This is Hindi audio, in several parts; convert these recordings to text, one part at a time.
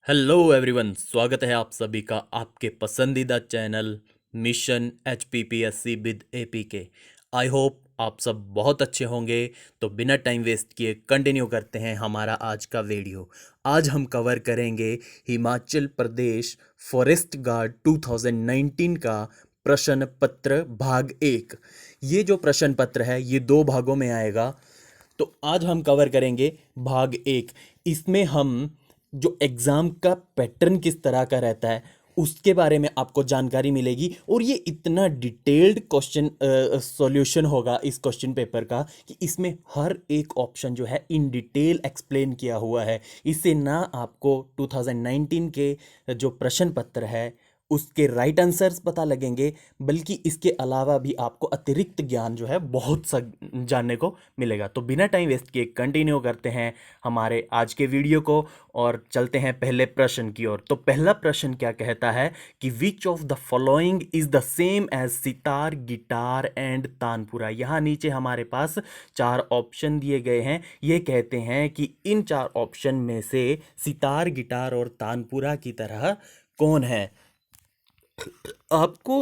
हेलो एवरीवन, स्वागत है आप सभी का आपके पसंदीदा channel mission HPPSC with APK। I hope आप सब बहुत अच्छे होंगे। तो बिना टाइम वेस्ट किए कंटिन्यू करते हैं हमारा आज का वीडियो। आज हम कवर करेंगे हिमाचल प्रदेश फॉरेस्ट गार्ड 2019 का प्रश्न पत्र भाग 1। ये जो प्रश्न पत्र है ये दो भागों में आएगा। तो आज हम कवर करेंगे भाग 1। इसमें हम जो एग्ज़ाम का पैटर्न किस तरह का रहता है उसके बारे में आपको जानकारी मिलेगी, और ये इतना डिटेल्ड क्वेश्चन सॉल्यूशन होगा इस क्वेश्चन पेपर का कि इसमें हर एक ऑप्शन जो है इन डिटेल एक्सप्लेन किया हुआ है। इससे ना आपको 2019 के जो प्रश्न पत्र है उसके राइट आंसर्स पता लगेंगे, बल्कि इसके अलावा भी आपको अतिरिक्त ज्ञान जो है बहुत सा जानने को मिलेगा। तो बिना टाइम वेस्ट किए कंटिन्यू करते हैं हमारे आज के वीडियो को और चलते हैं पहले प्रश्न की ओर। तो पहला प्रश्न क्या कहता है कि which of the following is the same as sitar, guitar and tanpura. यहाँ नीचे हमारे पास चार ऑप्शन दिए गए हैं। ये कहते हैं कि इन चार ऑप्शन में से सितार, गिटार और तानपुरा की तरह कौन है। आपको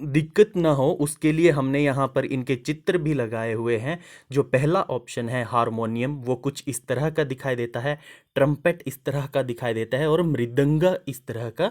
दिक्कत ना हो उसके लिए हमने यहाँ पर इनके चित्र भी लगाए हुए हैं। जो पहला ऑप्शन है हारमोनियम, वो कुछ इस तरह का दिखाई देता है, ट्रम्पेट इस तरह का दिखाई देता है और मृदंगा इस तरह का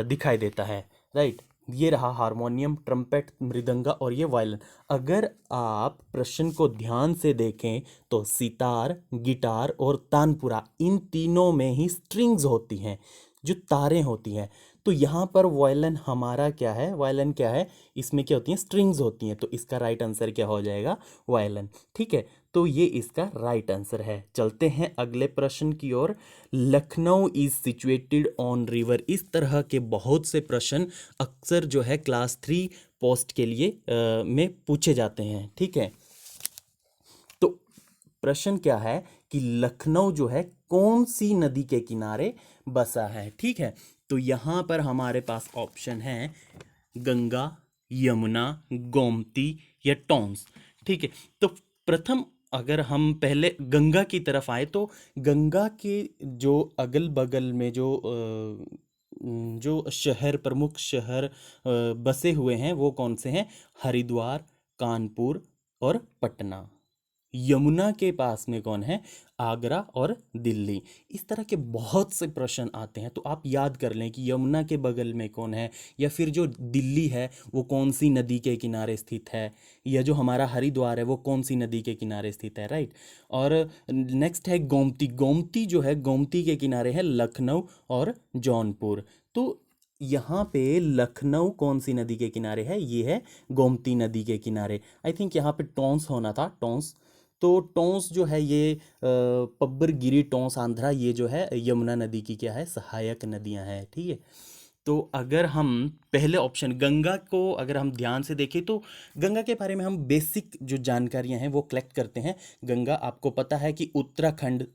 दिखाई देता है। राइट, ये रहा हारमोनियम, ट्रम्पेट, मृदंगा और ये वायलिन। अगर आप प्रश्न को ध्यान से देखें तो सितार, गिटार और तानपुरा इन तीनों में ही स्ट्रिंग्स होती हैं, जो तारें होती हैं। तो यहाँ पर वायलिन हमारा क्या है, वायलिन क्या है, इसमें क्या होती हैं, स्ट्रिंग्स होती हैं। तो इसका राइट आंसर क्या हो जाएगा, वायलिन। ठीक है, तो ये इसका राइट आंसर है। चलते हैं अगले प्रश्न की ओर। Lucknow is situated on river. इस तरह के बहुत से प्रश्न अक्सर जो है क्लास 3 पोस्ट के लिए में पूछे जाते हैं। ठीक है, तो प्रश्न क्या है कि लखनऊ जो है कौन सी नदी के किनारे बसा है। ठीक है, तो यहां पर हमारे पास ऑप्शन है गंगा, यमुना, गोमती या टॉन्स। ठीक है, तो प्रथम अगर हम पहले गंगा की तरफ आए तो गंगा के जो अगल बगल में जो शहर, प्रमुख शहर बसे हुए हैं वो कौन से हैं, हरिद्वार, कानपुर और पटना। यमुना के पास में कौन है, आगरा और दिल्ली। इस तरह के बहुत से प्रश्न आते हैं, तो आप याद कर लें कि यमुना के बगल में कौन है, या फिर जो दिल्ली है वो कौन सी नदी के किनारे स्थित है, या जो हमारा हरिद्वार है वो कौन सी नदी के किनारे स्थित है। राइट, और नेक्स्ट है गोमती। गोमती जो है, गोमती के किनारे है लखनऊ और जौनपुर। तो यहाँ पे लखनऊ कौन सी नदी के किनारे है, ये है गोमती नदी के किनारे। आई थिंक यहाँ पे टॉन्स होना था, टॉन्स। तो टोंस जो है ये पब्बर गिरी, टोंस, आंध्रा, ये जो है यमुना नदी की क्या है, सहायक नदियां हैं। ठीक है, तो अगर हम पहले ऑप्शन गंगा को अगर हम ध्यान से देखें तो गंगा के बारे में हम बेसिक जो जानकारियां हैं वो कलेक्ट करते हैं। गंगा आपको पता है कि उत्तराखंड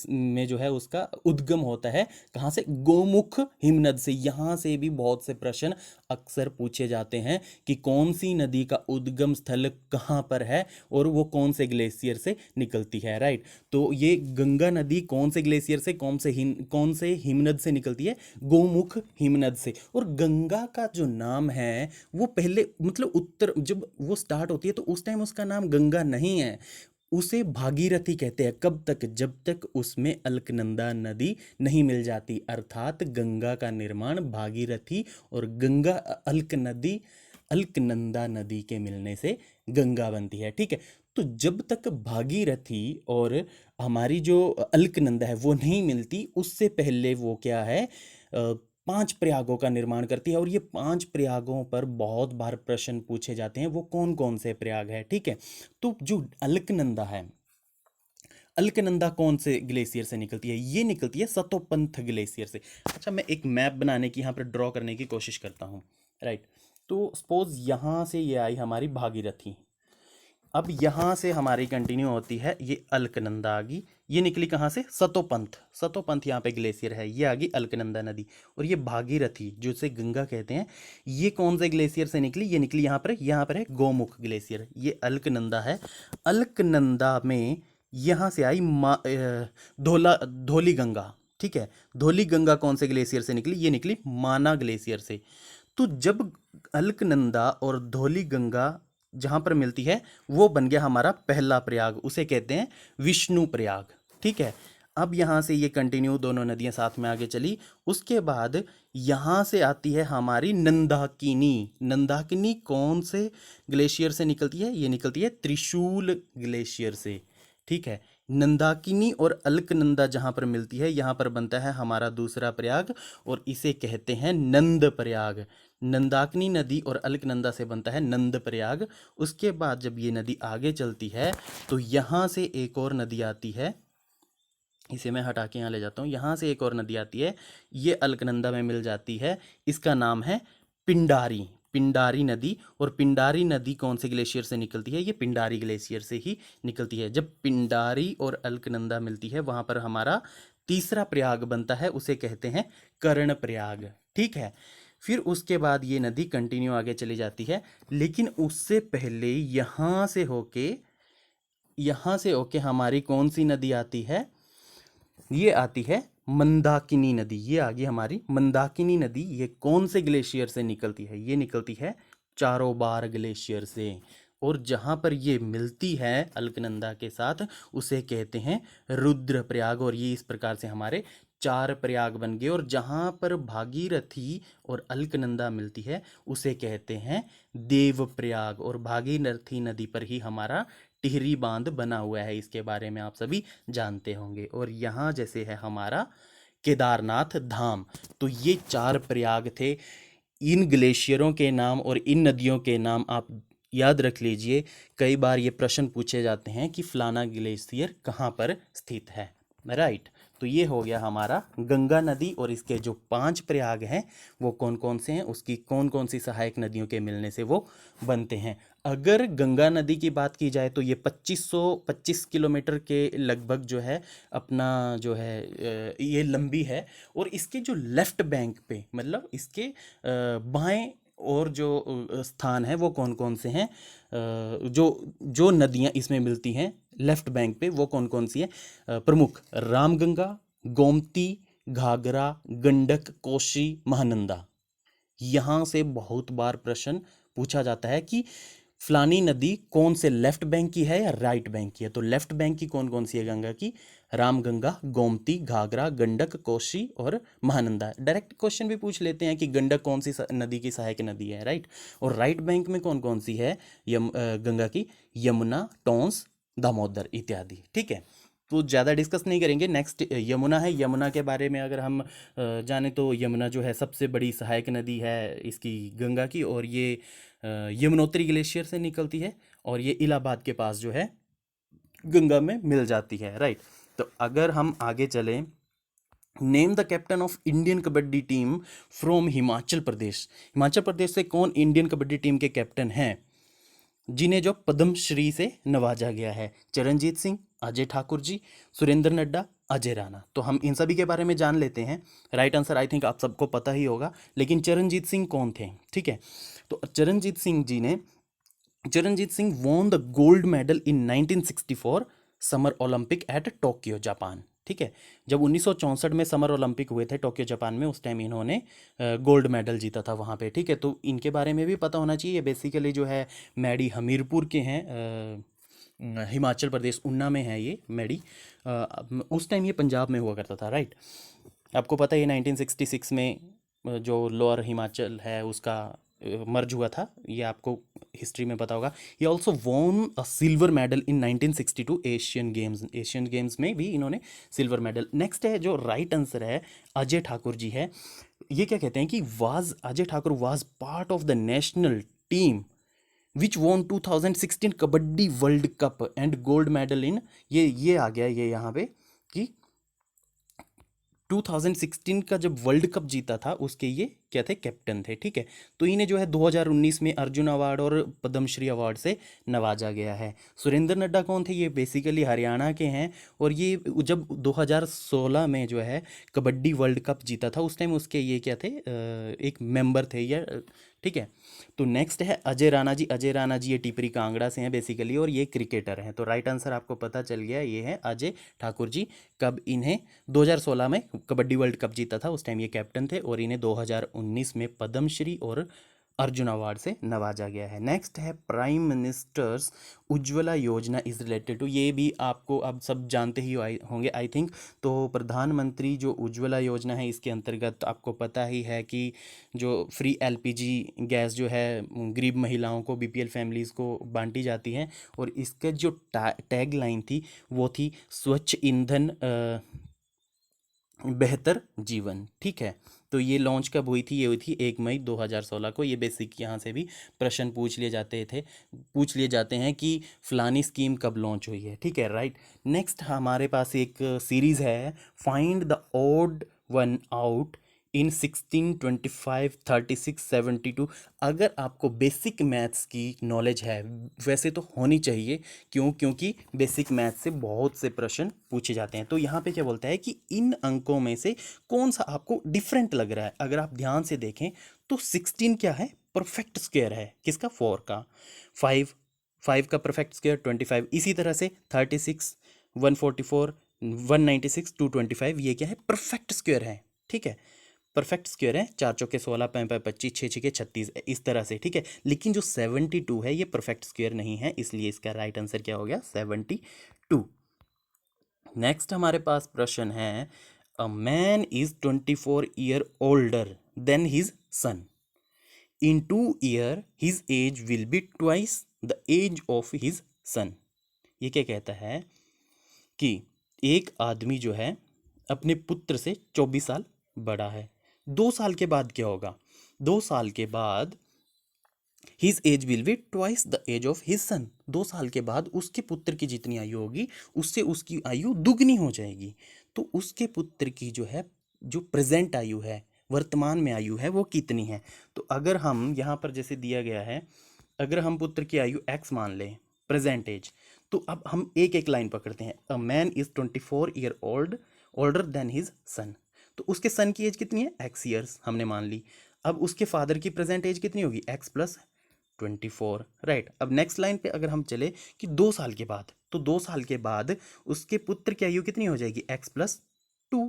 में जो है उसका उद्गम होता है, कहाँ से, गोमुख हिमनद से। यहाँ से भी बहुत से प्रश्न अक्सर पूछे जाते हैं कि कौन सी नदी का उद्गम स्थल कहाँ पर है और वो कौन से ग्लेशियर से निकलती है। राइट, तो ये गंगा नदी कौन से ग्लेशियर से, कौन से हिमनद से निकलती है, गोमुख हिमनद से। और गंगा का जो नाम है वो पहले मतलब उत्तर जब वो स्टार्ट होती है तो उस टाइम उसका नाम गंगा नहीं है, उसे भागीरथी कहते हैं। कब तक, जब तक उसमें अलकनंदा नदी नहीं मिल जाती, अर्थात गंगा का निर्माण भागीरथी और गंगा अलकनंदा नदी के मिलने से गंगा बनती है। ठीक है, तो जब तक भागीरथी और हमारी जो अलकनंदा है वो नहीं मिलती, उससे पहले वो क्या है, 5 प्रयागों का निर्माण करती है। और ये 5 प्रयागों पर बहुत बार प्रश्न पूछे जाते हैं, वो कौन कौन से प्रयाग है। ठीक है, तो जो अलकनंदा है, अलकनंदा कौन से ग्लेशियर से निकलती है, ये निकलती है सतोपंथ ग्लेशियर से। अच्छा, मैं एक मैप बनाने की यहाँ पर ड्रॉ करने की कोशिश करता हूँ। राइट, तो सपोज यहाँ से ये आई हमारी भागीरथी, अब यहाँ से हमारी कंटिन्यू होती है, ये अलकनंदा आ गई, ये निकली कहाँ से, सतोपंथ। सतोपंथ यहाँ पे ग्लेशियर है, ये आ गई अलकनंदा नदी। और ये भागीरथी जो इसे गंगा कहते हैं, ये कौन से ग्लेशियर से निकली, ये निकली यहाँ पर है गोमुख ग्लेशियर। ये अलकनंदा है, अलकनंदा में यहाँ से आई धौली गंगा। ठीक है। धौली गंगा कौन से ग्लेशियर से निकली? ये निकली माना ग्लेशियर से। तो जब अलकनंदा और धौली गंगा जहाँ पर मिलती है वो बन गया हमारा पहला प्रयाग, उसे कहते हैं विष्णु प्रयाग, ठीक है। अब यहाँ से ये कंटिन्यू दोनों नदियाँ साथ में आगे चली। उसके बाद यहाँ से आती है हमारी नंदाकिनी। नंदाकिनी कौन से ग्लेशियर से निकलती है? ये निकलती है त्रिशूल ग्लेशियर से, ठीक है। नंदाकिनी और अलकनंदा जहाँ पर मिलती है यहाँ पर बनता है हमारा दूसरा प्रयाग और इसे कहते हैं नंद प्रयाग। नंदाकिनी नदी और अलकनंदा से बनता है नंद प्रयाग। उसके बाद जब ये नदी आगे चलती है तो यहाँ से एक और नदी आती है, इसे मैं हटा के यहाँ ले जाता हूँ। यहाँ से एक और नदी आती है, ये अलकनंदा में मिल जाती है, इसका नाम है पिंडारी, पिंडारी नदी। और पिंडारी नदी कौन से ग्लेशियर से निकलती है? ये पिंडारी ग्लेशियर से ही निकलती है। जब पिंडारी और अलकनंदा मिलती है वहाँ पर हमारा तीसरा प्रयाग बनता है, उसे कहते हैं कर्ण प्रयाग, ठीक है। फिर उसके बाद ये नदी कंटिन्यू आगे चली जाती है, लेकिन उससे पहले यहाँ से होके हमारी कौन सी नदी आती है? ये आती है मंदाकिनी नदी। ये आ गई हमारी मंदाकिनी नदी। ये कौन से ग्लेशियर से निकलती है? ये निकलती है चारोबार ग्लेशियर से। और जहाँ पर ये मिलती है अलकनंदा के साथ उसे कहते हैं रुद्रप्रयाग। और ये इस प्रकार से हमारे 4 प्रयाग बन गए। और जहाँ पर भागीरथी और अलकनंदा मिलती है उसे कहते हैं देवप्रयाग। और भागीरथी नदी पर ही हमारा टिहरी बांध बना हुआ है, इसके बारे में आप सभी जानते होंगे। और यहाँ जैसे है हमारा केदारनाथ धाम। तो ये 4 प्रयाग थे। इन ग्लेशियरों के नाम और इन नदियों के नाम आप याद रख लीजिए। कई बार ये प्रश्न पूछे जाते हैं कि फलाना ग्लेशियर कहाँ पर स्थित है, राइट। तो ये हो गया हमारा गंगा नदी। और इसके जो 5 प्रयाग हैं वो कौन कौन से हैं, उसकी कौन कौन सी सहायक नदियों के मिलने से वो बनते हैं। अगर गंगा नदी की बात की जाए तो ये 2525 किलोमीटर के लगभग जो है अपना जो है ये लंबी है। और इसके जो लेफ्ट बैंक पे मतलब इसके बाएं और जो स्थान है वो कौन कौन से हैं, जो जो नदियां इसमें मिलती हैं लेफ्ट बैंक पे वो कौन कौन सी है? प्रमुख रामगंगा, गोमती, घाघरा, गंडक, कोसी, महानंदा। यहाँ से बहुत बार प्रश्न पूछा जाता है कि फलानी नदी कौन से लेफ्ट बैंक की है या राइट बैंक की है। तो लेफ्ट बैंक की कौन कौन सी है गंगा की? रामगंगा, गोमती, घाघरा, गंडक, कोसी और महानंदा। डायरेक्ट क्वेश्चन भी पूछ लेते हैं कि गंडक कौन सी नदी की सहायक नदी है, राइट। और राइट बैंक में कौन कौन सी है गंगा की? यमुना, टोंस, दामोदर इत्यादि, ठीक है। तो ज़्यादा डिस्कस नहीं करेंगे। नेक्स्ट यमुना है। यमुना के बारे में अगर हम जाने तो यमुना जो है सबसे बड़ी सहायक नदी है इसकी गंगा की। और ये यमुनोत्री ग्लेशियर से निकलती है और ये इलाहाबाद के पास जो है गंगा में मिल जाती है, राइट। तो अगर हम आगे चलें, name the captain of Indian kabaddi team from Himachal Pradesh. Himachal Pradesh से कौन इंडियन कबड्डी टीम के कैप्टन हैं जिन्हें जो पद्मश्री से नवाजा गया है? चरणजीत सिंह, अजय ठाकुर जी, सुरेंद्र नड्डा, अजय राणा। तो हम इन सभी के बारे में जान लेते हैं। राइट आंसर आई थिंक आप सबको पता ही होगा, लेकिन चरणजीत सिंह कौन थे, ठीक है। तो Charanjit Singh won the gold medal in 1964 summer Olympic eight Tokyo Japan, ठीक है। जब 1964 में समर ओलंपिक हुए थे टोक्यो जापान में, उस टाइम इन्होंने गोल्ड मेडल जीता था वहाँ पे, ठीक है। तो इनके बारे में भी पता होना चाहिए। बेसिकली जो है मैडी हमीरपुर के हैं, हिमाचल प्रदेश उन्ना में है ये मैडी। उस टाइम ये पंजाब में हुआ करता था, राइट। आपको पता है ये 1966 में जो लोअर हिमाचल है उसका मर्ज हुआ था, ये आपको हिस्ट्री में पता होगा। ये also von a silver medal in 1962 Asian games में भी इन्होंने सिल्वर मेडल। नेक्स्ट है जो राइट आंसर है अजय ठाकुर जी है। ये क्या कहते हैं कि Ajay Thakur was part of the national team which von 2016 kabaddi world cup and gold medal in, ये आ गया ये यहाँ पे कि 2016 का जब वर्ल्ड कप जीता था उसके ये क्या थे? कैप्टन थे, ठीक है। तो इन्हें जो है 2019 में अर्जुन अवार्ड और पद्मश्री अवार्ड से नवाजा गया है। सुरेंद्र नड्डा कौन थे? ये बेसिकली हरियाणा के हैं। और ये जब 2016 में जो है कबड्डी वर्ल्ड कप जीता था उस टाइम उसके ये क्या थे? एक मेंबर थे या, ठीक है। तो नेक्स्ट है अजय राणा जी। अजय राणा जी ये टिपरी कांगड़ा से हैं बेसिकली, और ये क्रिकेटर हैं। तो राइट आंसर आपको पता चल गया, ये है अजय ठाकुर जी। कब इन्हें 2016 में कबड्डी वर्ल्ड कप जीता था, उस टाइम ये कैप्टन थे, और इन्हें 2019 में पद्मश्री और अर्जुन अवार्ड से नवाजा गया है। नेक्स्ट है प्राइम मिनिस्टर्स उज्ज्वला योजना इज रिलेटेड टू, ये भी आपको अब सब जानते ही होंगे आई थिंक। तो प्रधानमंत्री जो उज्ज्वला योजना है, इसके अंतर्गत आपको पता ही है कि जो फ्री एलपीजी गैस जो है गरीब महिलाओं को, बीपीएल फैमिलीज़ को बांटी जाती है। और इसका जो टैग लाइन थी वो थी स्वच्छ ईंधन बेहतर जीवन। ठीक है। तो ये लॉन्च कब हुई थी? ये हुई थी 1 मई 2016 को। ये बेसिक यहाँ से भी प्रश्न पूछ लिए जाते हैं कि फलानी स्कीम कब लॉन्च हुई है। ठीक है, राइट। नेक्स्ट हमारे पास एक सीरीज़ है, find the odd one out in 16, 25, 36, 72। अगर आपको बेसिक मैथ्स की नॉलेज है, वैसे तो होनी चाहिए, क्योंकि बेसिक मैथ्स से बहुत से प्रश्न पूछे जाते हैं। तो यहाँ पे क्या बोलता है कि इन अंकों में से कौन सा आपको डिफरेंट लग रहा है। अगर आप ध्यान से देखें तो 16 क्या है? परफेक्ट स्क्वायर है। किसका? 4 का। 5 का परफेक्ट स्क्वायर 25। इसी तरह से 36, 144, 196, 225, ये क्या है? परफेक्ट स्क्वायर है। ठीक है, परफेक्ट स्क्वायर है। 4 चौके 16, 5 5 25, 6 6 36, इस तरह से। ठीक है, लेकिन जो 72 है ये परफेक्ट स्क्वायर नहीं है, इसलिए इसका राइट आंसर क्या हो गया? 72। नेक्स्ट हमारे पास प्रश्न है, a man is 24 year older than his son. In 2 year his age will be twice the age of his son. ये क्या कहता है कि एक आदमी जो है अपने पुत्र से 24 साल बड़ा है। 2 साल के बाद क्या होगा? 2 साल के बाद his age will be twice the age of his son. 2 साल के बाद उसके पुत्र की जितनी आयु होगी उससे उसकी आयु दुगनी हो जाएगी। तो उसके पुत्र की जो है, जो प्रेजेंट आयु है, वर्तमान में आयु है, वो कितनी है? तो अगर हम यहाँ पर जैसे दिया गया है, अगर हम पुत्र की आयु x मान लें, प्रेजेंट एज, तो अब हम एक एक लाइन पकड़ते हैं। अ man is 24 year old older than his सन। तो उसके सन की एज कितनी है? x ईयर्स हमने मान ली। अब उसके फादर की प्रेजेंट एज कितनी होगी? x plus 24। राइट। अब नेक्स्ट लाइन पे अगर हम चले कि 2 साल के बाद, तो 2 साल के बाद उसके पुत्र की आयु कितनी हो जाएगी? x plus 2।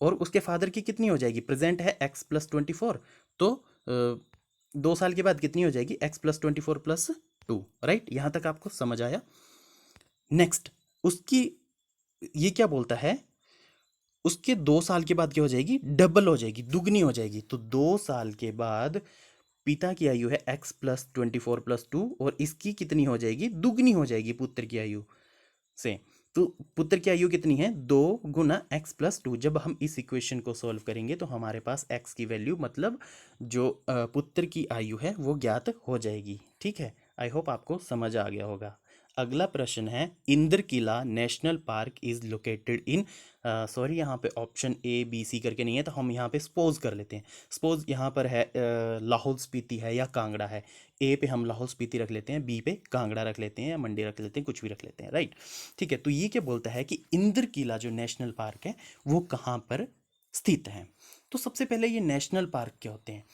और उसके फादर की कितनी हो जाएगी? प्रेजेंट है x प्लस 24, तो 2 साल के बाद कितनी हो जाएगी? x plus 24 plus 2। राइट, यहां तक आपको समझ आया? नेक्स्ट उसकी, ये क्या बोलता है? उसके 2 साल के बाद क्या हो जाएगी? डबल हो जाएगी, दुगनी हो जाएगी। तो 2 साल के बाद पिता की आयु है x प्लस 24 प्लस 2, और इसकी कितनी हो जाएगी? दुगनी हो जाएगी पुत्र की आयु से। तो पुत्र की आयु कितनी है? 2 × x+2। जब हम इस इक्वेशन को सॉल्व करेंगे तो हमारे पास x की वैल्यू, मतलब जो पुत्र की आयु है, वो ज्ञात हो जाएगी। ठीक है, आई होप आपको समझ आ गया होगा। अगला प्रश्न है, Indra Kila national park is located in, sorry यहाँ पे ऑप्शन ए बी सी करके नहीं है, तो हम यहाँ पे सपोज कर लेते हैं। सपोज यहाँ पर है लाहौल स्पीति है या कांगड़ा है। ए पे हम लाहौल स्पीति रख लेते हैं, बी पे कांगड़ा रख लेते हैं, या मंडी रख लेते हैं, कुछ भी रख लेते हैं। राइट, ठीक है। तो ये क्या बोलता है कि इंद्र किला जो नेशनल पार्क है वो कहाँ पर स्थित है? तो सबसे पहले ये नेशनल पार्क क्या होते हैं?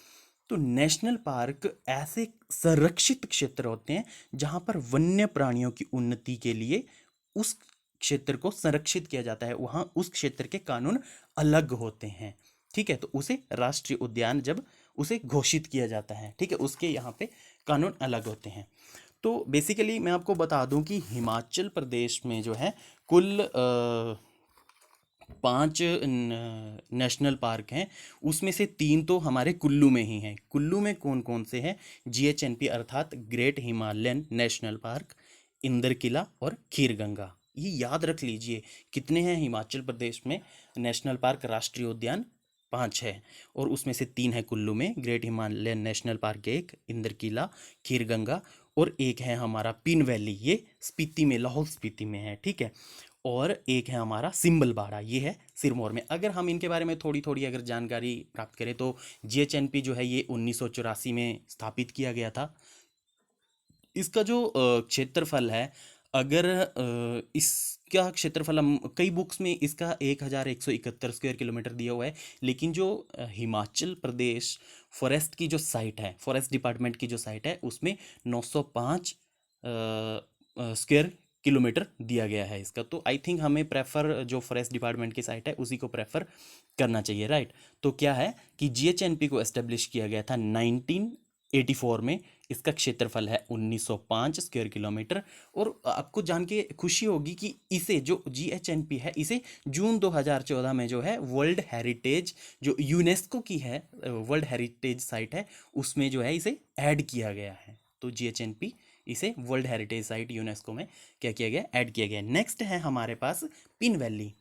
तो नेशनल पार्क ऐसे संरक्षित क्षेत्र होते हैं जहां पर वन्य प्राणियों की उन्नति के लिए उस क्षेत्र को संरक्षित किया जाता है। वहां उस क्षेत्र के कानून अलग होते हैं। ठीक है, तो उसे राष्ट्रीय उद्यान जब उसे घोषित किया जाता है, ठीक है, उसके यहाँ पे कानून अलग होते हैं। तो बेसिकली मैं आपको बता दूं कि हिमाचल प्रदेश में जो है कुल 5 नेशनल पार्क हैं। उसमें से 3 तो हमारे कुल्लू में ही हैं। कुल्लू में कौन कौन से हैं? GHNP अर्थात great Himalayan national park, Indra Kila और खीरगंगा। ये याद रख लीजिए, कितने हैं हिमाचल प्रदेश में नेशनल पार्क, राष्ट्रीय उद्यान? 5 है, और उसमें से 3 है कुल्लू में, ग्रेट हिमालयन नेशनल पार्क एक, इंद्र किला, खीरगंगा, और एक है हमारा पिन वैली, ये स्पीति में, लाहौल स्पीति में है। ठीक है, और एक है हमारा सिंबलबाड़ा, ये है सिरमौर में। अगर हम इनके बारे में थोड़ी थोड़ी अगर जानकारी प्राप्त करें तो GHNP जो है ये 1984 में स्थापित किया गया था। इसका जो क्षेत्रफल है अगर इसका क्षेत्रफल हम कई बुक्स में इसका 1171 स्क्वायर किलोमीटर दिया हुआ है, लेकिन जो हिमाचल प्रदेश फॉरेस्ट की जो साइट है, फॉरेस्ट डिपार्टमेंट की जो साइट है, उसमें 905 स्क्वायर किलोमीटर दिया गया है इसका। तो आई थिंक हमें प्रेफर जो फॉरेस्ट डिपार्टमेंट की साइट है उसी को प्रेफर करना चाहिए, राइट। तो क्या है कि जीएचएनपी को एस्टेब्लिश किया गया था 1984 में। इसका क्षेत्रफल है 1905 स्क्वायर किलोमीटर। और आपको जान के खुशी होगी कि इसे जो जीएचएनपी है, इसे जून 2014 में जो है वर्ल्ड हेरिटेज, जो यूनेस्को की है वर्ल्ड हेरिटेज साइट है, उसमें जो है इसे ऐड किया गया है। तो जीएचएनपी इसे वर्ल्ड हेरिटेज साइट यूनेस्को में क्या किया गया, ऐड किया गया। नेक्स्ट है हमारे पास पिन वैली,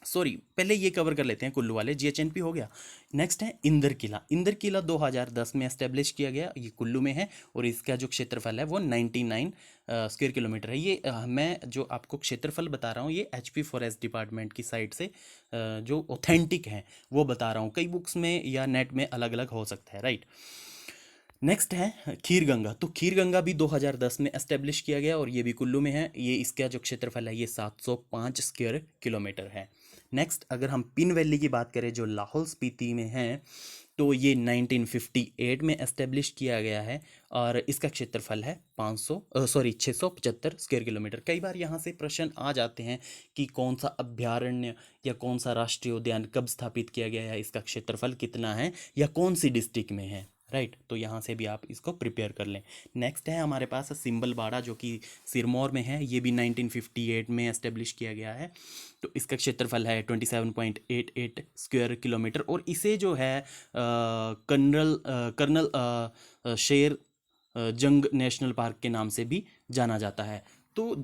सॉरी पहले ये कवर कर लेते हैं कुल्लू वाले, जीएचएनपी हो गया। नेक्स्ट है इंदर किला। इंदर किला 2010 में एस्टेब्लिश किया गया, ये कुल्लू में है और इसका जो क्षेत्रफल है वो 99 स्क्वायर किलोमीटर है। ये मैं जो आपको क्षेत्रफल बता रहा हूँ ये एचपी फॉरेस्ट डिपार्टमेंट की साइड से जो ऑथेंटिक है वो बता रहा हूँ, कई बुक्स में या नेट में अलग अलग हो सकता है, राइट। नेक्स्ट है खीर गंगा। तो खीर गंगा भी 2010 में एस्टेब्लिश किया गया और ये भी कुल्लू में है। ये इसका जो क्षेत्रफल है ये 705 स्क्वायर किलोमीटर है। नेक्स्ट अगर हम पिन वैली की बात करें जो लाहौल स्पीति में है, तो ये 1958 में एस्टेब्लिश किया गया है और इसका क्षेत्रफल है 675 स्क्वायर किलोमीटर। कई बार यहाँ से प्रश्न आ जाते हैं कि कौन सा अभ्यारण्य या कौन सा राष्ट्रीय उद्यान कब स्थापित किया गया है, इसका क्षेत्रफल कितना है या कौन सी डिस्ट्रिक्ट में है, राइट। तो यहाँ से भी आप इसको प्रिपेयर कर लें। नेक्स्ट है हमारे पास सिंबलबाड़ा जो कि सिरमौर में है, ये भी 1958 में एस्टेब्लिश किया गया है। तो इसका क्षेत्रफल है 27.88 स्क्वायर किलोमीटर और इसे जो है कर्नल शेर जंग नेशनल पार्क के नाम से भी जाना जाता है। तो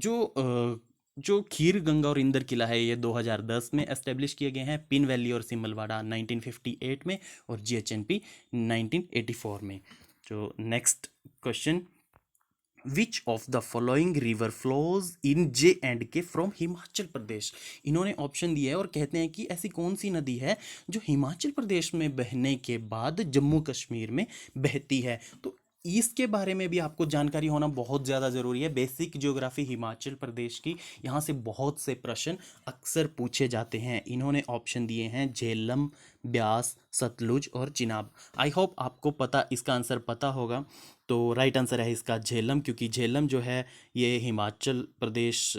जो खीर गंगा और इंदर किला है ये 2010 में एस्टेब्लिश किए गए हैं, पिन वैली और सिमलवाड़ा 1958 में और जीएचएनपी 1984 में। जो next question, which of the following river flows in J and के फ्रॉम हिमाचल प्रदेश। इन्होंने ऑप्शन दिया है और कहते हैं कि ऐसी कौन सी नदी है जो हिमाचल प्रदेश में बहने के बाद जम्मू कश्मीर में बहती है। तो इसके बारे में भी आपको जानकारी होना बहुत ज़्यादा ज़रूरी है। बेसिक ज्योग्राफी हिमाचल प्रदेश की, यहाँ से बहुत से प्रश्न अक्सर पूछे जाते हैं। इन्होंने ऑप्शन दिए हैं झेलम, ब्यास, सतलुज और चिनाब। आई होप आपको पता इसका आंसर पता होगा। तो राइट आंसर है इसका झेलम, क्योंकि झेलम जो है ये हिमाचल प्रदेश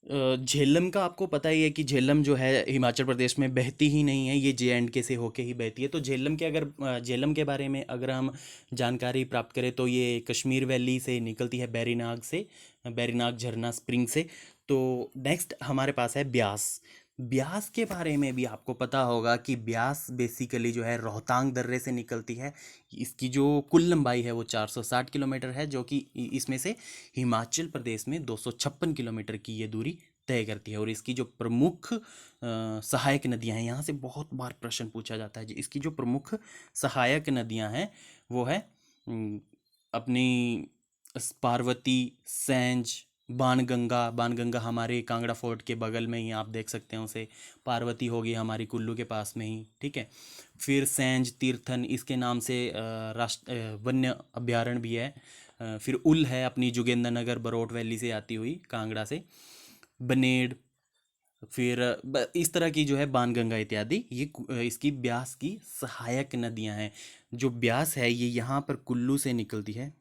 झेलम का आपको पता ही है कि झेलम जो है हिमाचल प्रदेश में बहती ही नहीं है, ये जे एंड के से होके ही बहती है। तो झेलम के अगर झेलम के बारे में अगर हम जानकारी प्राप्त करें तो ये कश्मीर वैली से निकलती है, बैरीनाग से, बैरीनाग झरना स्प्रिंग से। तो नेक्स्ट हमारे पास है ब्यास। ब्यास के बारे में भी आपको पता होगा कि ब्यास बेसिकली जो है रोहतांग दर्रे से निकलती है। इसकी जो कुल लंबाई है वो 460 किलोमीटर है, जो कि इसमें से हिमाचल प्रदेश में 256 किलोमीटर की ये दूरी तय करती है। और इसकी जो प्रमुख सहायक नदियां हैं, यहाँ से बहुत बार प्रश्न पूछा जाता है जी, इसकी जो प्रमुख सहायक नदियां हैं वो है अपनी पार्वती, सैंज, बाणगंगा। बाणगंगा हमारे कांगड़ा फोर्ट के बगल में ही आप देख सकते हैं उसे। पार्वती होगी हमारी कुल्लू के पास में ही, ठीक है। फिर सैंज, तीर्थन इसके नाम से वन्य अभ्यारण्य भी है। फिर उल है अपनी जोगिंद्रनगर बरोट वैली से आती हुई कांगड़ा से, बनेड़, फिर इस तरह की जो है बाणगंगा इत्यादि, ये इसकी ब्यास की सहायक नदियां हैं। जो ब्यास है ये यहाँ पर कुल्लू से निकलती है,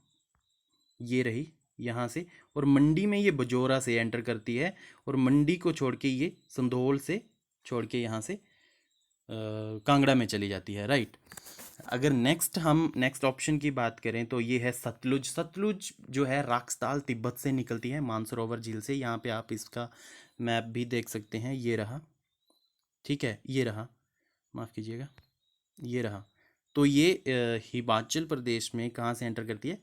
ये रही यहाँ से, और मंडी में ये बजोरा से एंटर करती है और मंडी को छोड़ के ये संधोल से छोड़ के यहाँ से कांगड़ा में चली जाती है, राइट। अगर हम नेक्स्ट ऑप्शन की बात करें तो ये है सतलुज। सतलुज जो है राक्सताल तिब्बत से निकलती है, मानसरोवर झील से। यहाँ पे आप इसका मैप भी देख सकते हैं, ये रहा, ठीक है, ये रहा, माफ़ कीजिएगा, ये रहा। तो ये हिमाचल प्रदेश में कहाँ से एंटर करती है,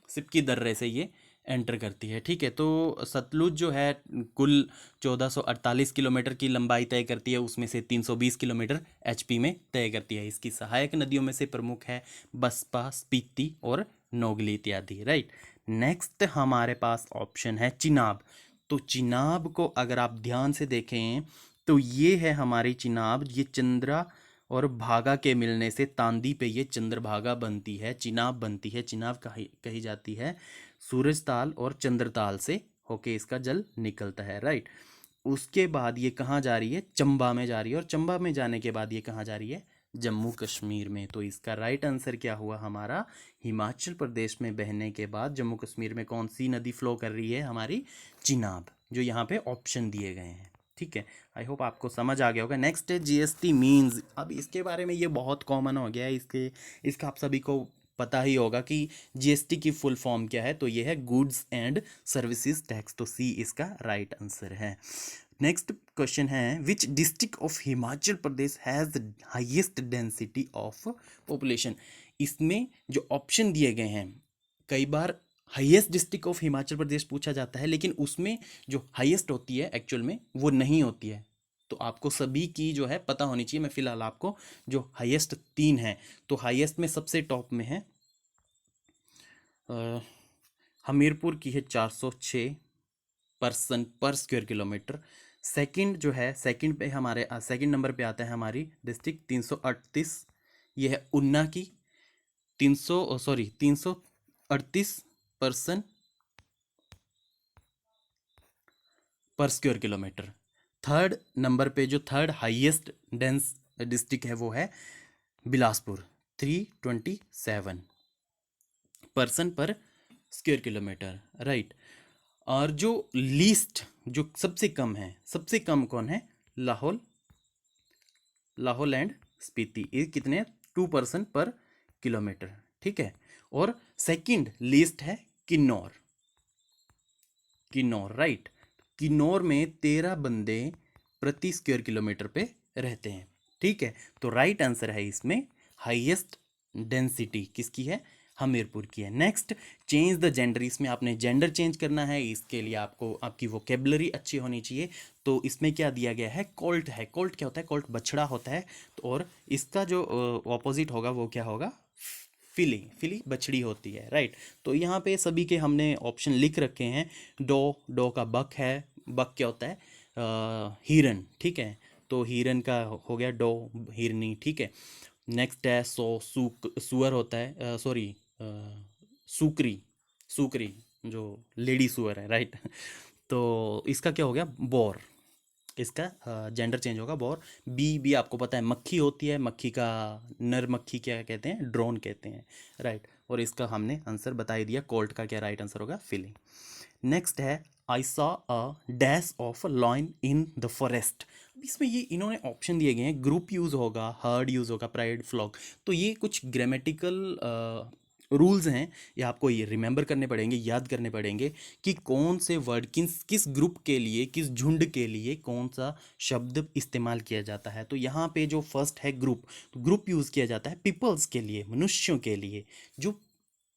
सिपकी दर्रे से ये एंटर करती है, ठीक है। तो सतलुज जो है कुल 1448 किलोमीटर की लंबाई तय करती है, उसमें से 320 किलोमीटर एचपी में तय करती है। इसकी सहायक नदियों में से प्रमुख है बसपा, स्पीति और नोगली इत्यादि, राइट। नेक्स्ट हमारे पास ऑप्शन है चिनाब। तो चिनाब को अगर आप ध्यान से देखें तो ये है हमारी चिनाब, ये चंद्रा और भागा के मिलने से तांदी पे ये चंद्रभागा बनती है, चिनाब बनती है। चिनाब कही जाती है सूरज ताल और चंद्रताल से होके इसका जल निकलता है, राइट। उसके बाद ये कहाँ जा रही है? चंबा में जा रही है, और चंबा में जाने के बाद ये कहाँ जा रही है? जम्मू कश्मीर में। तो इसका राइट आंसर क्या हुआ हमारा? हिमाचल प्रदेश में बहने के बाद जम्मू कश्मीर में कौन सी नदी फ्लो कर रही है? हमारी चिनाब, जो यहाँ पे ऑप्शन दिए गए हैं, ठीक है। आई होप आपको समझ आ गया होगा। नेक्स्ट है जीएसटी मीन्स। अब इसके बारे में ये बहुत कॉमन हो गया है, इसका आप सभी को पता ही होगा कि जीएसटी की फुल फॉर्म क्या है। तो ये है गुड्स एंड सर्विसेज टैक्स। तो सी इसका राइट आंसर है। नेक्स्ट क्वेश्चन है which district of Himachal Pradesh has the highest density of population. इसमें जो ऑप्शन दिए गए हैं, कई बार highest district of Himachal Pradesh पूछा जाता है, लेकिन उसमें जो हाईएस्ट होती है एक्चुअल में वो नहीं होती है। तो आपको सभी की जो है पता होनी चाहिए। मैं फिलहाल आपको जो हाईएस्ट 3 है, तो हाईएस्ट में सबसे टॉप में है हमीरपुर की है 406 पर्सन पर स्क्वायर किलोमीटर। सेकंड जो है, सेकंड पे हमारे सेकंड नंबर पे आता है हमारी डिस्ट्रिक्ट 338, ये है ऊना की 338 पर्सन पर स्क्वायर किलोमीटर। थर्ड नंबर पे जो थर्ड हाईएस्ट डेंस डिस्ट्रिक्ट है वो है बिलासपुर 327 पर्सन पर स्क्वायर किलोमीटर, राइट। और जो लीस्ट, जो सबसे कम है, सबसे कम कौन है? लाहौल एंड स्पीति। ये कितने? 2 पर्सन पर किलोमीटर, ठीक है। और सेकंड लीस्ट है किन्नौर, राइट। किन्नौर में 13 बंदे प्रति स्क्वायर किलोमीटर पे रहते हैं, ठीक है। तो राइट आंसर है इसमें हाईएस्ट डेंसिटी किसकी है? हमीरपुर की है। Next, change the gender. इसमें आपने जेंडर चेंज करना है, इसके लिए आपको आपकी वोकेबलरी अच्छी होनी चाहिए। तो इसमें क्या दिया गया है? कोल्ट है। कोल्ट क्या होता है? कोल्ट बछड़ा होता है। तो और इसका जो ऑपोजिट होगा वो क्या होगा? फिली बछड़ी होती है, राइट। तो यहाँ पे सभी के हमने ऑप्शन लिख रखे हैं। डो का बक है। बक क्या होता है? हिरन, ठीक है। तो हिरन का हो गया डो, हिरनी, ठीक है। नेक्स्ट है सुअर होता है, सॉरी सुकरी जो लेडी सुअर है, राइट। तो इसका क्या हो गया? बोर। इसका जेंडर चेंज होगा, बोर। बी आपको पता है मक्खी होती है। मक्खी का नर मक्खी क्या कहते हैं? ड्रोन कहते हैं, राइट। और इसका हमने आंसर बता ही दिया। कोल्ट का क्या राइट आंसर होगा? फिलिंग। नेक्स्ट है I saw a dash of lion in the forest. इसमें ये इन्होंने ऑप्शन दिए गए हैं, ग्रुप यूज़ होगा, हर्ड यूज़ होगा, प्राइड, फ्लॉक। तो ये कुछ ग्रामेटिकल रूल्स हैं, ये आपको ये रिमेंबर करने पड़ेंगे, याद करने पड़ेंगे कि कौन से वर्ड किस ग्रुप के लिए, किस झुंड के लिए कौन सा शब्द इस्तेमाल किया जाता है। तो यहाँ पे जो फर्स्ट है ग्रुप, तो ग्रुप यूज़ किया जाता है पीपल्स के लिए, मनुष्यों के लिए। जो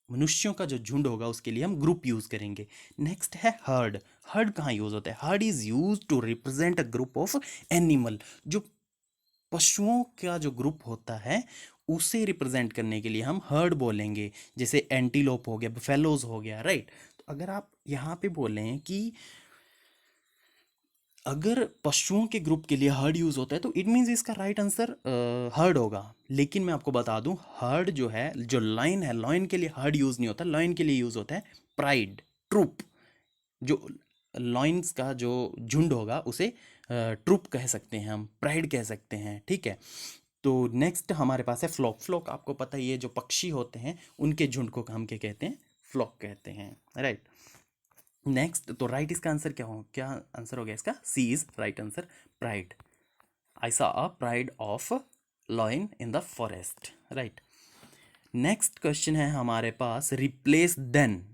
मनुष्यों का जो झुंड होगा उसके लिए हम ग्रुप यूज़ करेंगे। नेक्स्ट है हर्ड। हर्ड कहाँ यूज़ होता है? Herd is use to represent a group of animal. जो पशुओं का जो ग्रुप होता है उसे रिप्रेजेंट करने के लिए हम हर्ड बोलेंगे। जैसे एंटीलोप हो गया, बफेलोज हो गया, राइट। तो अगर आप यहाँ पे बोलें कि अगर पशुओं के ग्रुप के लिए हर्ड यूज़ होता है तो इट मीन्स इसका राइट आंसर हर्ड होगा। लेकिन मैं आपको बता दूं, हर्ड जो है, जो लाइन है, लाइन के लिए हर्ड यूज़ नहीं होता। लाइन के लिए यूज़ होता है प्राइड, ट्रुप। जो लॉइन्स का जो झुंड होगा उसे ट्रुप कह सकते हैं हम, प्राइड कह सकते हैं, ठीक है। तो नेक्स्ट हमारे पास है फ्लॉक। फ्लॉक आपको पता ही है, जो पक्षी होते हैं उनके झुंड को हम क्या कहते हैं? फ्लॉक कहते हैं, राइट। नेक्स्ट, तो राइट इसका आंसर क्या आंसर हो गया इसका? C is right answer, pride. I saw a pride of lion in the forest, right. Next question है हमारे पास, replace than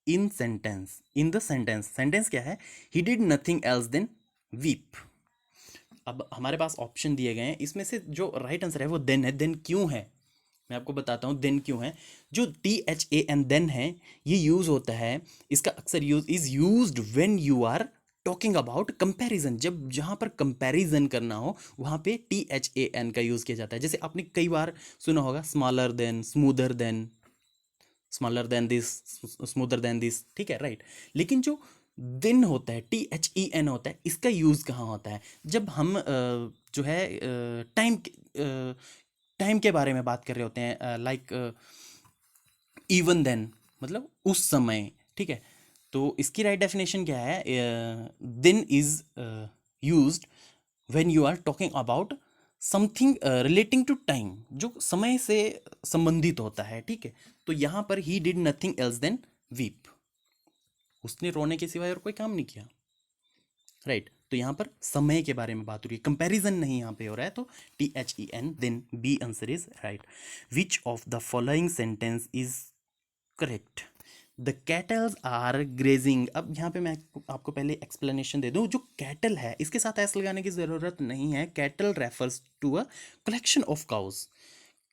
in sentence, in the sentence. Sentence क्या है? He did nothing else than weep. अब हमारे पास ऑप्शन दिए गए हैं, इसमें से जो राइट आंसर है वो देन है। देन क्यों है? मैं आपको बताता हूँ देन क्यों है। जो THAN देन है, ये यूज़ होता है, इसका अक्सर is used when you are talking about comparison. जब जहाँ पर कंपैरिजन करना हो वहाँ पे THAN का यूज़ किया जाता है। जैसे आपने कई बार सुना होगा smaller than, smoother than, smaller than this, smoother than this, ठीक है, राइट। लेकिन जो दिन होता है, THEN होता है, इसका यूज़ कहाँ होता है? जब हम जो है टाइम के बारे में बात कर रहे होते हैं, लाइक इवन देन, मतलब उस समय, ठीक है। तो इसकी राइट डेफिनेशन क्या है? Then is used when you are talking about something relating to time, जो समय से संबंधित होता है, ठीक है। तो यहाँ पर he did nothing else than weep, उसने रोने के सिवाय और कोई काम नहीं किया, राइट। तो यहाँ पर समय के बारे में बात हो रही है, कंपैरिजन नहीं यहाँ पे हो रहा है। तो THEN, then B answer is right. Which of the following sentence is correct? The cattles are grazing. अब यहाँ पे मैं आपको पहले एक्सप्लेनेशन दे दूँ। जो कैटल है, इसके साथ एस लगाने की ज़रूरत नहीं है। Cattle refers to a collection of cows.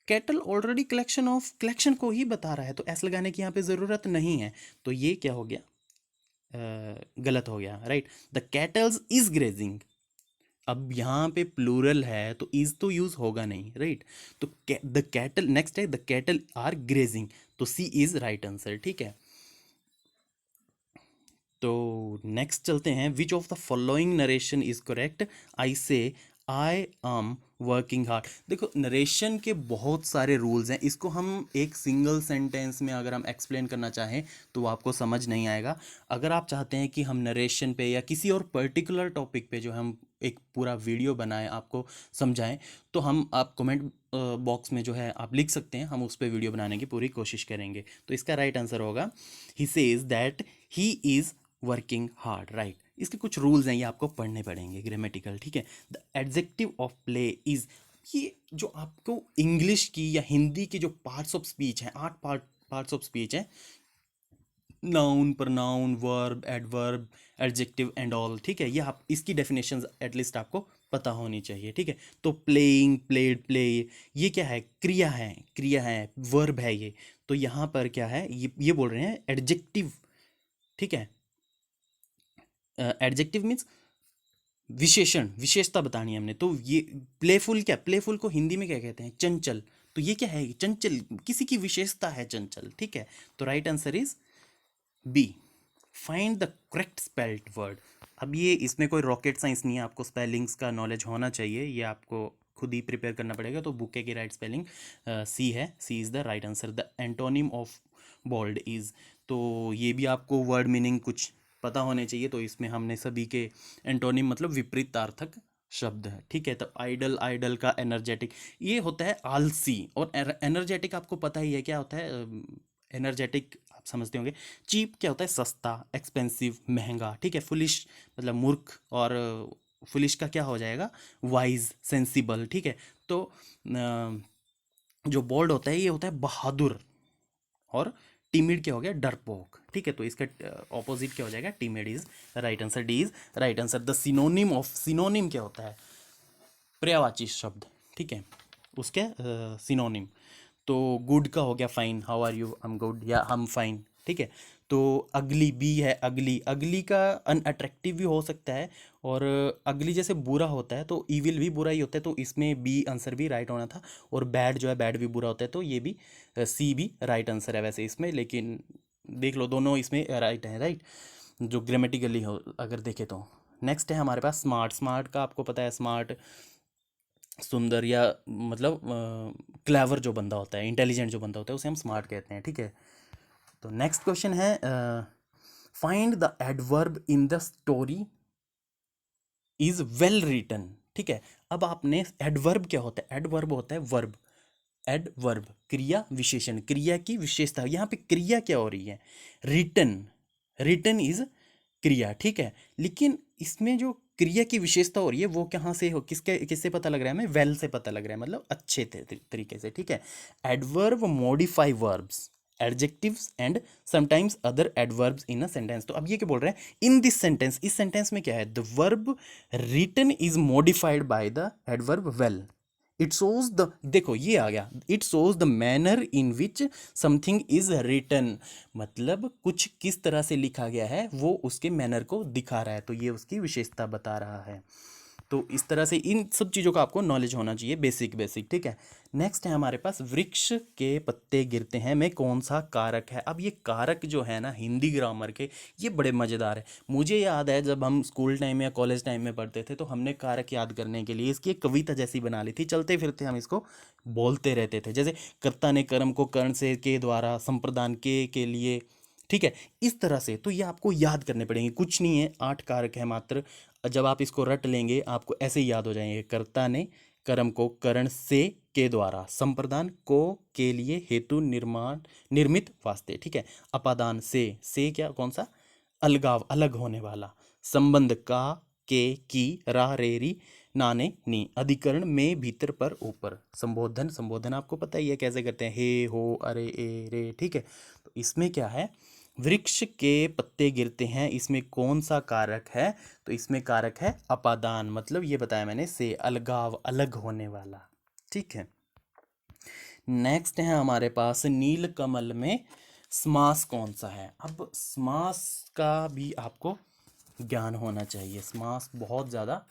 Cattle already collection को ही बता रहा है, तो एस लगाने की यहाँ पे ज़रूरत नहीं है। तो ये क्या हो गया? गलत हो गया, right. The kettles is grazing. अब यहाँ पे प्लूरल है तो इज तो यूज होगा नहीं, राइट। तो द कैटल, नेक्स्ट है द कैटल आर ग्रेजिंग, तो सी इज राइट आंसर, ठीक है। तो नेक्स्ट चलते हैं। Which of the following narration is correct? I say I am working hard. देखो, नरेशन के बहुत सारे रूल्स हैं, इसको हम एक सिंगल सेंटेंस में अगर हम एक्सप्लेन करना चाहें तो वो आपको समझ नहीं आएगा। अगर आप चाहते हैं कि हम नरेशन पे या किसी और पर्टिकुलर टॉपिक पे जो हम एक पूरा वीडियो बनाएं, आपको समझाएं, तो आप कमेंट बॉक्स में जो है आप लिख सकते हैं, हम उस पर वीडियो बनाने की पूरी कोशिश करेंगे। तो इसका राइट आंसर होगा he says that he is working hard, right. इसके कुछ रूल्स हैं, ये आपको पढ़ने पड़ेंगे, ग्रामेटिकल, ठीक है। The adjective of play is, ये जो आपको इंग्लिश की या हिंदी की जो पार्ट्स ऑफ स्पीच हैं, 8 पार्ट्स ऑफ स्पीच हैं, noun, pronoun, verb, adverb, adjective and all, ठीक है। ये आप इसकी डेफिनेशंस एटलीस्ट आपको पता होनी चाहिए, ठीक है। तो प्लेइंग, प्लेड, प्ले, ये क्या है? क्रिया है, वर्ब है ये। तो यहाँ पर क्या है? ये बोल रहे हैं एडजेक्टिव, ठीक है। एडजेक्टिव मीन्स विशेषण, विशेषता बतानी है हमने। तो ये प्लेफुल, क्या प्लेफुल को हिंदी में क्या कहते हैं? चंचल। तो ये क्या है? चंचल, किसी की विशेषता है चंचल, ठीक है। तो right answer is B. Find the correct spelled word. अब ये इसमें कोई रॉकेट साइंस नहीं है, आपको स्पेलिंग्स का नॉलेज होना चाहिए, ये आपको खुद ही प्रिपेयर करना पड़ेगा। तो बुके की राइट स्पेलिंग सी है, C is the right answer. The antonym of bold is, तो ये भी आपको वर्ड मीनिंग कुछ पता होने चाहिए। तो इसमें हमने सभी के एंटोनिम मतलब विपरीतार्थक शब्द है, ठीक है। तो आइडल, आइडल का एनर्जेटिक, ये होता है आलसी। और एनर्जेटिक आपको पता ही है क्या होता है? एनर्जेटिक आप समझते होंगे। चीप क्या होता है? सस्ता, एक्सपेंसिव, महंगा, ठीक है। फुलिश मतलब मूर्ख, और फुलिश का क्या हो जाएगा? वाइज, सेंसिबल, ठीक है। तो जो बोल्ड होता है ये होता है बहादुर, और टिमिड क्या हो गया? डरपोक, ठीक है। तो इसका ऑपोजिट क्या हो जाएगा? Timid is right answer, D is right answer. The synonym of, synonym क्या होता है? पर्यायवाची शब्द, ठीक है, उसके सिनोनिम। तो गुड का हो गया fine, how are you, I am good, या हम फाइन, ठीक है। तो अगली, बी है अगली, अगली का अनअट्रैक्टिव भी हो सकता है, और अगली जैसे बुरा होता है तो ईविल भी बुरा ही होता है, तो इसमें बी आंसर भी राइट होना था। और बैड जो है, बैड भी बुरा होता है, तो ये भी सी भी राइट आंसर है वैसे इसमें। लेकिन देख लो, दोनों इसमें राइट है, राइट, जो ग्रामेटिकली हो अगर देखें तो। नेक्स्ट है हमारे पास स्मार्ट। स्मार्ट का आपको पता है, स्मार्ट सुंदर, या मतलब क्लेवर जो बंदा होता है, इंटेलिजेंट जो बंदा होता है, उसे हम स्मार्ट कहते हैं, ठीक है। तो नेक्स्ट क्वेश्चन है, find the adverb in the story is well written, ठीक है। अब आपने, एडवर्ब क्या होता है? एडवर्ब होता है वर्ब, एडवर्ब क्रिया विशेषण, क्रिया की विशेषता। यहाँ पे क्रिया क्या हो रही है? रिटन, रिटन इज क्रिया, ठीक है। लेकिन इसमें जो क्रिया की विशेषता हो रही है वो कहाँ से हो, किससे पता लग रहा है हमें? वेल से पता लग रहा है, मतलब अच्छे तरीके से, ठीक है। Adverb modify verbs, adjectives and sometimes other adverbs in a sentence. तो अब ये क्या बोल रहे हैं? इन दिस सेंटेंस, इस सेंटेंस में क्या है? The verb written is modified by the adverb well. It shows the, देखो ये आ गया, it shows the manner in which something is written, मतलब कुछ किस तरह से लिखा गया है वो उसके मैनर को दिखा रहा है, तो ये उसकी विशेषता बता रहा है। तो इस तरह से इन सब चीज़ों का आपको नॉलेज होना चाहिए, बेसिक बेसिक, ठीक है। नेक्स्ट है हमारे पास वृक्ष के पत्ते गिरते हैं में कौन सा कारक है। अब ये कारक जो है ना हिंदी ग्रामर के, ये बड़े मज़ेदार है। मुझे याद है जब हम स्कूल टाइम या कॉलेज टाइम में पढ़ते थे तो हमने कारक याद करने के लिए इसकी एक कविता जैसी बना ली थी, चलते फिरते हम इसको बोलते रहते थे। जैसे कर्ता ने कर्म को कर्ण से के द्वारा संप्रदान के लिए, ठीक है, इस तरह से। तो ये आपको याद करने पड़ेंगे, कुछ नहीं है, 8 कारक है मात्र। जब आप इसको रट लेंगे आपको ऐसे ही याद हो जाएंगे। कर्ता ने कर्म को करण से के द्वारा संप्रदान को के लिए हेतु निर्माण निर्मित वास्ते, ठीक है। अपादान से क्या कौन सा, अलगाव अलग होने वाला। संबंध का के की रा रे री नाने नी। अधिकरण में भीतर पर ऊपर। संबोधन, संबोधन आपको पता ही है कैसे करते हैं, हे हो अरे ए रे, ठीक है। तो इसमें क्या है, वृक्ष के पत्ते गिरते हैं, इसमें कौन सा कारक है, तो इसमें कारक है अपादान, मतलब ये बताया मैंने, से अलगाव अलग होने वाला, ठीक है। नेक्स्ट है हमारे पास नीलकमल में समास कौन सा है। अब समास का भी आपको ज्ञान होना चाहिए, समास बहुत ज़्यादा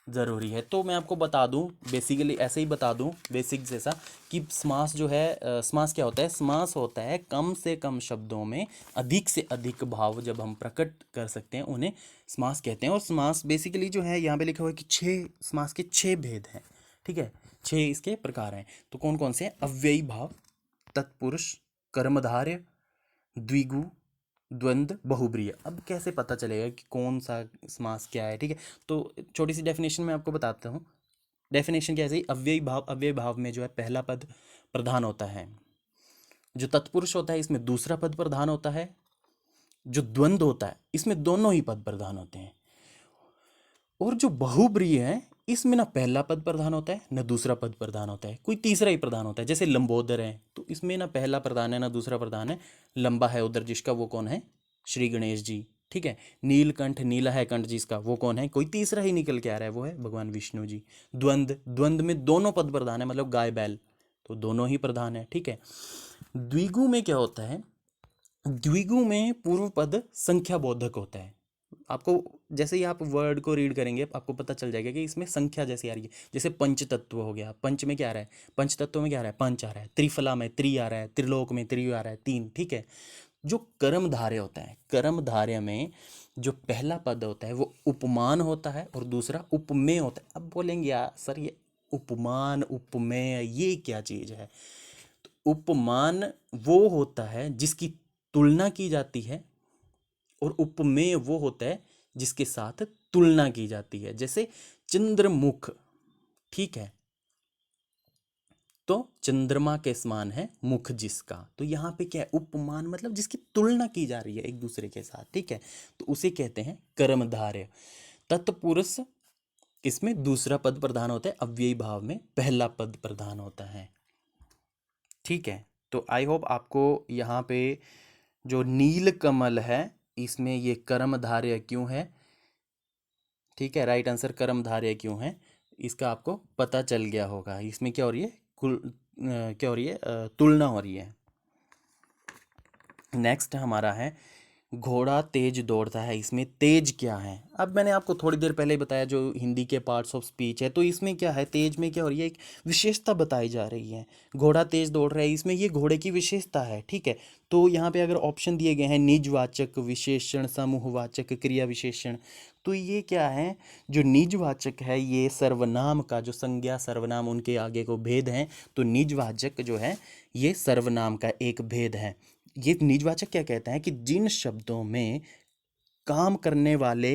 ज़रूरी है। तो मैं आपको बता दूं, बेसिकली ऐसे ही बता दूं बेसिक जैसा, कि समास जो है, समास क्या होता है, समास होता है कम से कम शब्दों में अधिक से अधिक भाव जब हम प्रकट कर सकते हैं उन्हें समास कहते हैं। और समास बेसिकली जो है यहाँ पे लिखा हुआ है कि 6 समास के 6 भेद हैं, ठीक है, 6 इसके प्रकार हैं। तो कौन कौन से हैं, अव्ययी भाव, तत्पुरुष, कर्मधारय, द्विगु, द्वंद्व, बहुब्रीय। अब कैसे पता चलेगा कि कौन सा समास क्या है, ठीक है। तो छोटी सी डेफिनेशन मैं आपको बताता हूँ। डेफिनेशन क्या है, अव्ययी भाव, अव्ययी भाव में जो है पहला पद प्रधान होता है। जो तत्पुरुष होता है इसमें दूसरा पद प्रधान होता है। जो द्वंद्व होता है इसमें दोनों ही पद प्रधान होते हैं। और जो बहुब्रीय है इसमें ना पहला पद प्रधान होता है ना दूसरा पद प्रधान होता है, कोई तीसरा ही प्रधान होता है। जैसे लंबोदर है तो इसमें ना पहला प्रधान है ना दूसरा प्रधान है। लंबा है उधर जिसका, वो कौन है, श्री गणेश जी, ठीक है। नीलकंठ, नीला है कंठ जिसका, वो कौन है, कोई तीसरा ही निकल के आ रहा है, वो है भगवान विष्णु जी। द्वंद्व, द्वंद्व में दोनों पद प्रधान है, मतलब गाय बैल, तो दोनों ही प्रधान है, ठीक है। द्विगु में क्या होता है, द्विगु में पूर्व पद संख्या बोधक होता है। आपको जैसे ही आप वर्ड को रीड करेंगे आपको पता चल जाएगा कि इसमें संख्या जैसी आ रही है। जैसे पंच तत्व हो गया, पंच में क्या आ रहा है, पंच तत्व में क्या आ रहा है, पंच आ रहा है। त्रिफला में त्रि आ रहा है, त्रिलोक में त्रि आ रहा है, 3, ठीक है। जो कर्मधारय होता है, कर्मधारय में जो पहला पद होता है वो उपमान होता है और दूसरा उपमेय होता है। अब बोलेंगे यार सर ये उपमान उपमेय ये क्या चीज़ है, तो उपमान वो होता है जिसकी तुलना की जाती है और उपमेय वो होता है जिसके साथ तुलना की जाती है। जैसे चंद्रमुख, ठीक है, तो चंद्रमा के समान है मुख जिसका, तो यहाँ पे क्या है, उपमान मतलब जिसकी तुलना की जा रही है एक दूसरे के साथ, ठीक है, तो उसे कहते हैं कर्मधारय। तत्पुरुष, इसमें दूसरा पद प्रधान होता है, अव्ययी भाव में पहला पद प्रधान होता है, ठीक है। तो आई होप आपको यहाँ पे जो नीलकमल है इसमें ये कर्मधारय क्यों है, ठीक है, राइट आंसर कर्मधारय क्यों है, इसका आपको पता चल गया होगा। इसमें क्या हो रही है, क्या हो रही है, तुलना हो रही है। नेक्स्ट हमारा है घोड़ा तेज दौड़ता है, इसमें तेज क्या है। अब मैंने आपको थोड़ी देर पहले ही बताया जो हिंदी के पार्ट्स ऑफ स्पीच है, तो इसमें क्या है, तेज में क्या हो रही है, एक विशेषता बताई जा रही है। घोड़ा तेज दौड़ रहा है, इसमें ये घोड़े की विशेषता है, ठीक है। तो यहाँ पे अगर ऑप्शन दिए गए हैं निजवाचक, विशेषण, समूहवाचक, क्रिया विशेषण, तो ये क्या है, जो निजवाचक है ये सर्वनाम का, जो संज्ञा सर्वनाम उनके आगे को भेद है, तो निजवाचक जो है ये सर्वनाम का एक भेद है। ये निजवाचक क्या कहता है कि जिन शब्दों में काम करने वाले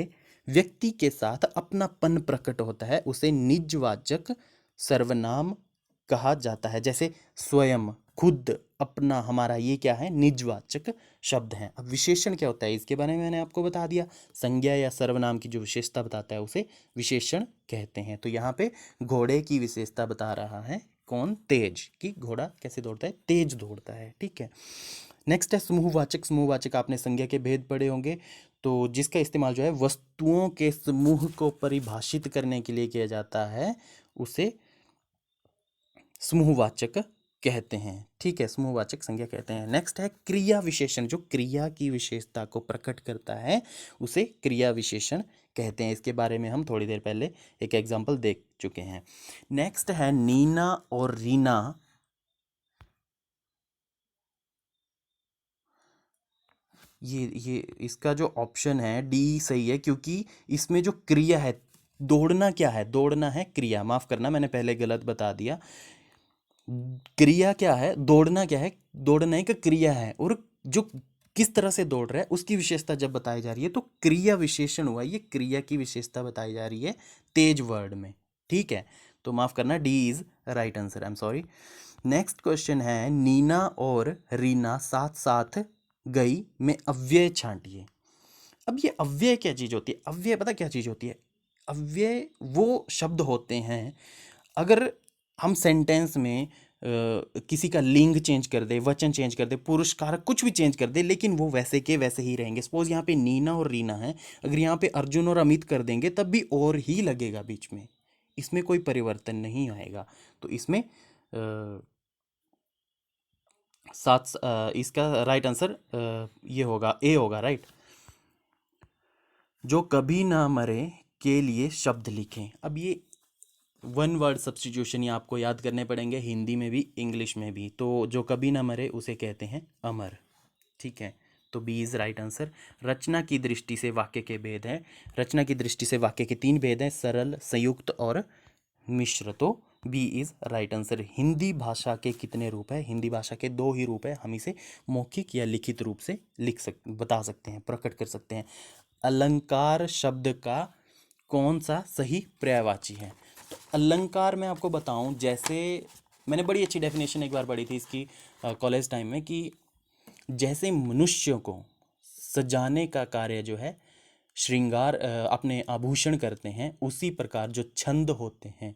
व्यक्ति के साथ अपनापन प्रकट होता है उसे निजवाचक सर्वनाम कहा जाता है। जैसे स्वयं, खुद, अपना, हमारा, ये क्या है, निजवाचक शब्द हैं। अब विशेषण क्या होता है इसके बारे में मैंने आपको बता दिया, संज्ञा या सर्वनाम की जो विशेषता बताता है उसे विशेषण कहते हैं। तो यहाँ पे घोड़े की विशेषता बता रहा है कौन, तेज, कि घोड़ा कैसे दौड़ता है, तेज दौड़ता है, ठीक है। नेक्स्ट है समूहवाचक। समूहवाचक आपने संज्ञा के भेद पढ़े होंगे, तो जिसका इस्तेमाल जो है वस्तुओं के समूह को परिभाषित करने के लिए किया जाता है उसे समूहवाचक कहते हैं, ठीक है, समूहवाचक संज्ञा कहते हैं। नेक्स्ट है क्रिया विशेषण, जो क्रिया की विशेषता को प्रकट करता है उसे क्रिया विशेषण कहते हैं। इसके बारे में हम थोड़ी देर पहले एक एग्जांपल देख चुके हैं। नेक्स्ट है नीना और रीना। ये इसका जो ऑप्शन है डी सही है, क्योंकि इसमें जो क्रिया है, दौड़ना क्या है, दौड़ना है क्रिया, माफ करना मैंने पहले गलत बता दिया। क्रिया क्या है, दौड़ना क्या है, दौड़ना एक क्रिया है, और जो किस तरह से दौड़ रहा है उसकी विशेषता जब बताई जा रही है तो क्रिया विशेषण हुआ, ये क्रिया की विशेषता बताई जा रही है तेज वर्ड में, ठीक है। तो माफ करना, D is right answer, I am sorry. Next question है नीना और रीना साथ साथ गई में अव्यय छांटिए। अब ये अव्यय क्या चीज होती है, अव्यय पता क्या चीज होती है, अव्यय वो शब्द होते हैं अगर हम सेंटेंस में किसी का लिंग चेंज कर दे, वचन चेंज कर दे, पुरुष कारक कुछ भी चेंज कर दे, लेकिन वो वैसे के वैसे ही रहेंगे। सपोज यहाँ पे नीना और रीना है, अगर यहाँ पे अर्जुन और अमित कर देंगे तब भी और ही लगेगा बीच में, इसमें कोई परिवर्तन नहीं आएगा। तो इसमें इसका राइट आंसर ये होगा, ए होगा, राइट। जो कभी ना मरे के लिए शब्द लिखें। अब ये वन वर्ड सब्स्टिट्यूशन ये आपको याद करने पड़ेंगे, हिंदी में भी इंग्लिश में भी। तो जो कभी ना मरे उसे कहते हैं अमर, ठीक है। तो बी इज़ राइट आंसर। रचना की दृष्टि से वाक्य के भेद हैं, रचना की दृष्टि से वाक्य के 3 भेद हैं, सरल, संयुक्त और मिश्र। तो B is right answer. Hindi भाषा के कितने रूप है, हिंदी भाषा के 2 ही रूप है, हम इसे मौखिक या लिखित रूप से बता सकते हैं, प्रकट कर सकते हैं। अलंकार शब्द का कौन सा सही पर्यायवाची है। तो अलंकार मैं आपको बताऊं, जैसे मैंने बड़ी अच्छी डेफिनेशन एक बार पढ़ी थी इसकी कॉलेज टाइम में, कि जैसे मनुष्य को सजाने का कार्य जो है श्रृंगार अपने आभूषण करते हैं, उसी प्रकार जो छंद होते हैं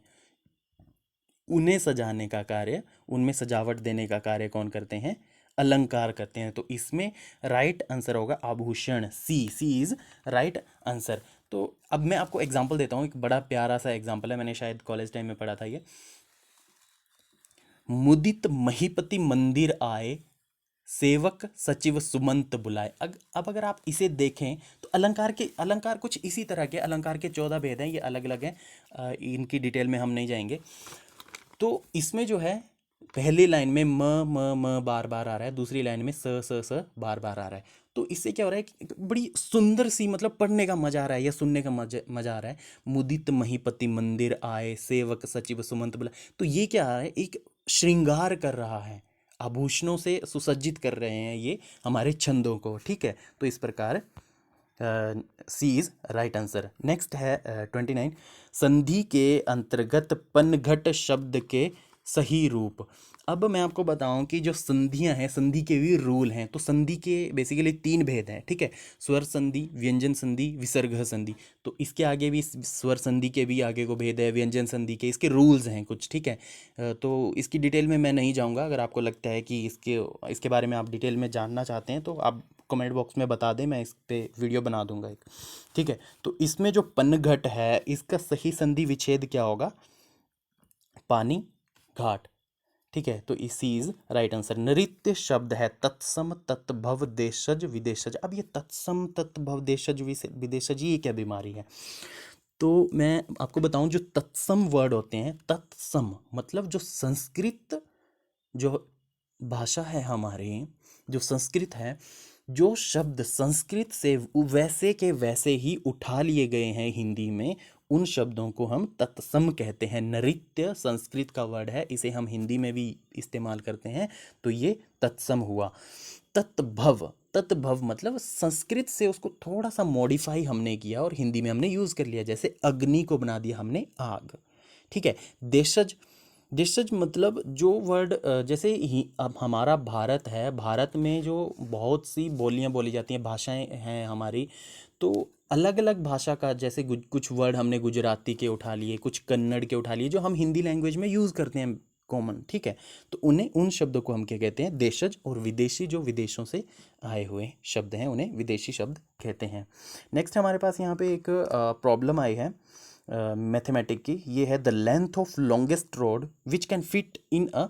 उन्हें सजाने का कार्य, उनमें सजावट देने का कार्य कौन करते हैं, अलंकार करते हैं। तो इसमें राइट आंसर होगा आभूषण, सी इज राइट आंसर। तो अब मैं आपको एग्जांपल देता हूँ, एक बड़ा प्यारा सा एग्जांपल है, मैंने शायद कॉलेज टाइम में पढ़ा था ये। मुदित महीपति मंदिर आए, सेवक सचिव सुमंत बुलाए। अब अगर आप इसे देखें तो अलंकार कुछ इसी तरह के, अलंकार के 14 भेद हैं, ये अलग अलग हैं, इनकी डिटेल में हम नहीं जाएंगे। तो इसमें जो है पहली लाइन में म बार बार आ रहा है, दूसरी लाइन में स बार बार आ रहा है। तो इससे क्या हो रहा है कि बड़ी सुंदर सी, मतलब पढ़ने का मजा आ रहा है या सुनने का मजा आ रहा है। मुदित महीपति मंदिर आए, सेवक सचिव सुमंत बुला। तो ये क्या है, एक श्रृंगार कर रहा है, आभूषणों से सुसज्जित कर रहे हैं ये हमारे छंदों को, ठीक है। तो इस प्रकार सी इज राइट आंसर। नेक्स्ट है 29, संधि के अंतर्गत पनघट शब्द के सही रूप। अब मैं आपको बताऊं कि जो संधियां हैं, संधि के भी रूल हैं। तो संधि के बेसिकली 3 भेद हैं, ठीक है, स्वर संधि, व्यंजन संधि, विसर्ग संधि। तो इसके आगे भी स्वर संधि के भी आगे को भेद है, व्यंजन संधि के, इसके रूल्स हैं कुछ, ठीक है। तो इसकी डिटेल में मैं नहीं जाऊंगा, अगर आपको लगता है कि इसके बारे में आप डिटेल में जानना चाहते हैं तो आप कमेंट बॉक्स में बता दें, मैं इस पे वीडियो बना दूंगा एक, ठीक है। तो इसमें जो पनघट है इसका सही संधि विच्छेद क्या होगा, पानी घाट, ठीक है। तो इसी इज राइट आंसर। नृत्य शब्द है तत्सम, तत्भव, देशज, विदेशज। अब ये तत्सम, तत्भव, देशज, विदेशज, ये क्या बीमारी है। तो मैं आपको बताऊं, जो तत्सम वर्ड होते हैं, तत्सम मतलब जो संस्कृत, जो भाषा है हमारी, जो संस्कृत है, जो शब्द संस्कृत से वैसे के वैसे ही उठा लिए गए हैं हिंदी में, उन शब्दों को हम तत्सम कहते हैं। नृत्य संस्कृत का वर्ड है, इसे हम हिंदी में भी इस्तेमाल करते हैं, तो ये तत्सम हुआ। तत्भव, तत्भव मतलब संस्कृत से उसको थोड़ा सा मॉडिफाई हमने किया और हिंदी में हमने यूज़ कर लिया, जैसे अग्नि को बना दिया हमने आग, ठीक है। देशज, देशज मतलब जो वर्ड जैसे ही अब हमारा भारत है, भारत में जो बहुत सी बोलियां बोली जाती हैं, भाषाएं हैं हमारी, तो अलग अलग भाषा का, जैसे कुछ वर्ड हमने गुजराती के उठा लिए, कुछ कन्नड़ के उठा लिए, जो हम हिंदी लैंग्वेज में यूज़ करते हैं कॉमन, ठीक है। तो उन्हें, उन शब्दों को हम क्या कहते हैं, देशज। और विदेशी, जो विदेशों से आए हुए शब्द हैं उन्हें विदेशी शब्द कहते हैं। नेक्स्ट हमारे पास यहाँ पे एक प्रॉब्लम आई है मैथमेटिक की, ये है the length of longest rod which can fit in a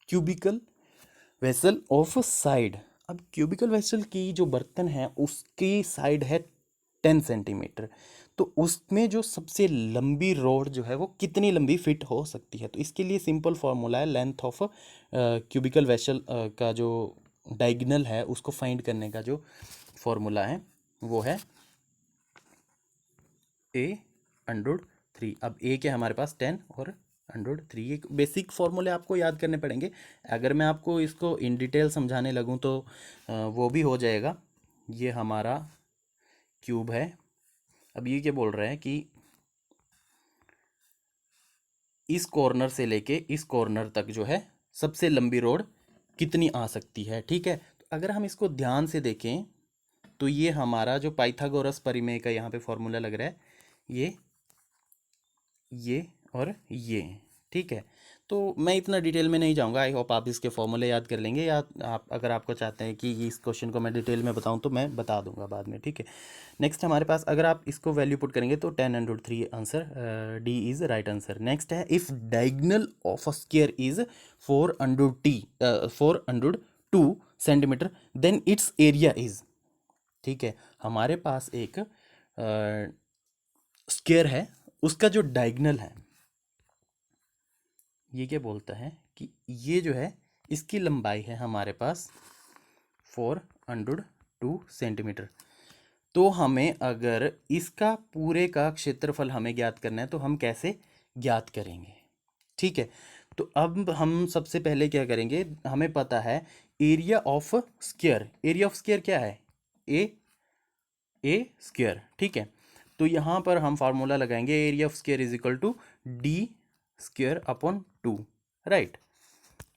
cubical vessel of side. अब क्यूबिकल वेसल की जो बर्तन है उसकी साइड है 10 सेंटीमीटर, तो उसमें जो सबसे लंबी रोड जो है वो कितनी लंबी फिट हो सकती है। तो इसके लिए सिंपल फार्मूला है, लेंथ ऑफ क्यूबिकल वेसल का जो डायगोनल है उसको फाइंड करने का जो फॉर्मूला है वो है A√3। अब ए के हमारे पास 10 और √3। एक बेसिक फॉर्मूले आपको याद करने पड़ेंगे। अगर मैं आपको इसको इन डिटेल समझाने लगूँ तो वो भी हो जाएगा। ये हमारा क्यूब है। अब ये क्या बोल रहा है कि इस कॉर्नर से लेके इस कॉर्नर तक जो है सबसे लंबी रोड कितनी आ सकती है। ठीक है, तो अगर हम इसको ध्यान से देखें तो ये हमारा जो पाइथागोरस परिमेय का यहाँ पे फॉर्मूला लग रहा है, ये और ये। ठीक है, तो मैं इतना डिटेल में नहीं जाऊंगा। आई होप आप इसके फॉर्मूले याद कर लेंगे, या आप अगर आपको चाहते हैं कि इस क्वेश्चन को मैं डिटेल में बताऊं तो मैं बता दूंगा बाद में। ठीक है, नेक्स्ट हमारे पास अगर आप इसको वैल्यू पुट करेंगे तो 10√3 answer, D is right answer. Next है if diagonal of a square is 4√2 centimetre then its area is. ठीक है, हमारे पास एक स्क्वायर है, उसका जो डायगोनल है ये क्या बोलता है कि ये जो है इसकी लंबाई है हमारे पास 402 सेंटीमीटर। तो हमें अगर इसका पूरे का क्षेत्रफल हमें ज्ञात करना है तो हम कैसे ज्ञात करेंगे। ठीक है, तो अब हम सबसे पहले क्या करेंगे, हमें पता है area of square. Area of square क्या है, ए स्क्वायर। ठीक है, तो यहाँ पर हम फार्मूला लगाएंगे area of square is equal to D square upon 2। Right,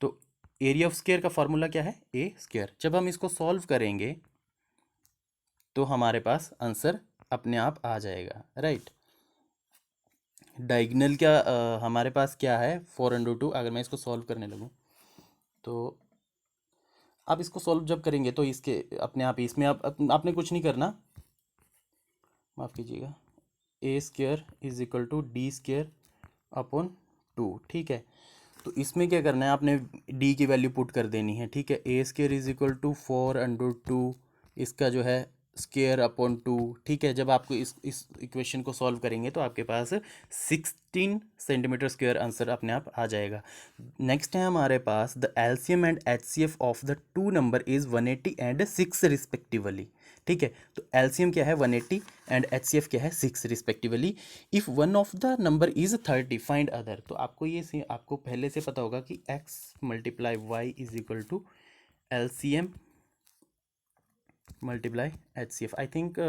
तो एरिया ऑफ स्क्वायर का फार्मूला क्या है, ए स्क्वायर। जब हम इसको सॉल्व करेंगे तो हमारे पास आंसर अपने आप आ जाएगा। राइट, डायगोनल क्या हमारे पास क्या है 4√2। अगर मैं इसको सॉल्व करने लगूँ तो आप इसको सॉल्व जब करेंगे तो इसके अपने आप ही इसमें आपने कुछ नहीं करना, माफ़ कीजिएगा, A square is equal to D square upon 2। ठीक है, तो इसमें क्या करना है, आपने डी की वैल्यू पुट कर देनी है। ठीक है, ए स्क्वायर इज इक्वल टू 4√2 इसका जो है स्क्वायर अपॉन 2। ठीक है, जब आपको इस इक्वेशन को सॉल्व करेंगे तो आपके पास 16 सेंटीमीटर स्क्वायर आंसर अपने आप आ जाएगा। नेक्स्ट है हमारे पास the LCM and HCF of the two number is 180 and 6 respectively. ठीक है, तो एलसीएम क्या है 180 एंड एचसीएफ क्या है 6 respectively. If one of the number is 30 find other. तो आपको ये आपको पहले से पता होगा कि x multiply Y is equal to LCM multiply HCF. I think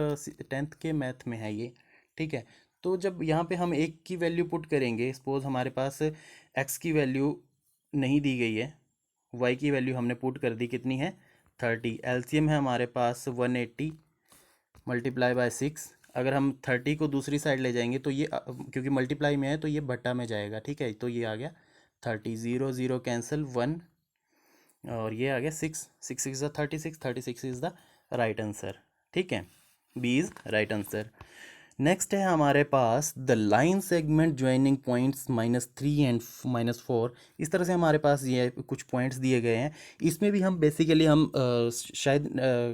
10th के मैथ में है ये। ठीक है, तो जब यहाँ पे हम एक की वैल्यू पुट करेंगे, सपोज हमारे पास x की वैल्यू नहीं दी गई है, y की वैल्यू हमने पुट कर दी, कितनी है 30। एलसीएम है हमारे पास 180 मल्टीप्लाई बाय 6। अगर हम 30 को दूसरी साइड ले जाएंगे तो ये क्योंकि मल्टीप्लाई में है तो ये बट्टा में जाएगा। ठीक है, तो ये आ गया 30, 0 0 कैंसिल 1 और ये आ गया 6, 6 is the 36, 36 is the right answer. ठीक है, B is right answer. Next है हमारे पास the line segment joining points -3 and -4। इस तरह से हमारे पास ये कुछ पॉइंट्स दिए गए हैं। इसमें भी हम बेसिकली हम शायद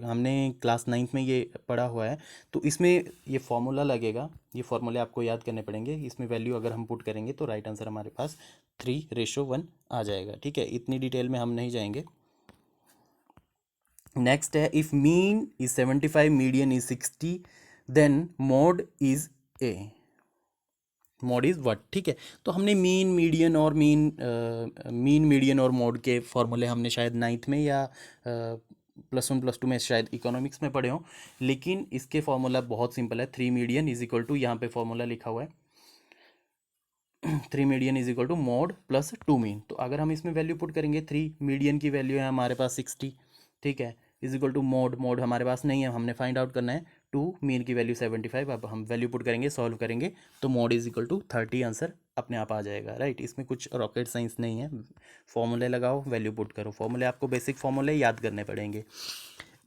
हमने क्लास 9th में ये पढ़ा हुआ है, तो इसमें ये फॉर्मूला लगेगा। ये फॉर्मूले आपको याद करने पड़ेंगे। इसमें वैल्यू अगर हम पुट करेंगे तो राइट आंसर हमारे पास 3:1 आ जाएगा। ठीक है, इतनी डिटेल में हम नहीं जाएंगे। नेक्स्ट है if mean is 75 median is 60 then mod is a. Mod is what. ठीक है, तो हमने मीन मीडियन और मीडियन और मॉड के फॉर्मूले हमने शायद 9th में या +1 +2 में शायद इकोनॉमिक्स में पढ़े हों, लेकिन इसके फॉर्मूला बहुत सिंपल है। 3 मीडियन इज इक्वल टू, यहाँ पे फॉर्मूला लिखा हुआ है 3 median is equal to mode plus 2 mean. तो अगर हम इसमें वैल्यू पुट करेंगे, 3 मीडियन की वैल्यू है हमारे पास 60। ठीक है, इज इक्वल टू मॉड हमारे पास नहीं है, हमने फाइंड आउट करना है 2, मीन की वैल्यू 75। अब हम वैल्यू पुट करेंगे, सॉल्व करेंगे तो mode is equal to 30 answer अपने आप आ जाएगा। राइट, इसमें कुछ रॉकेट साइंस नहीं है। फॉर्मूले लगाओ, वैल्यू पुट करो। फॉर्मूले आपको बेसिक फॉर्मूले याद करने पड़ेंगे।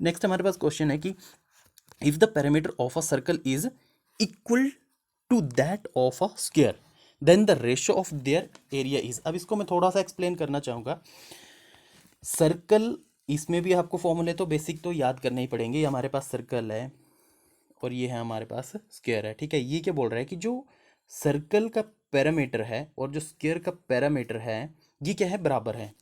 नेक्स्ट हमारे पास क्वेश्चन है कि if the parameter of a circle is equal to that of a square then the ratio of their area is. अब इसको मैं थोड़ा सा एक्सप्लेन करना चाहूँगा। सर्कल, इसमें भी आपको फॉर्मूले तो बेसिक तो याद करने ही पड़ेंगे। ये हमारे पास सर्कल है और ये है हमारे पास स्क्वायर है, ठीक है। ये क्या बोल रहा है कि जो सर्कल का पैरामीटर है और जो स्क्वायर का पैरामीटर है ये क्या है, बराबर है।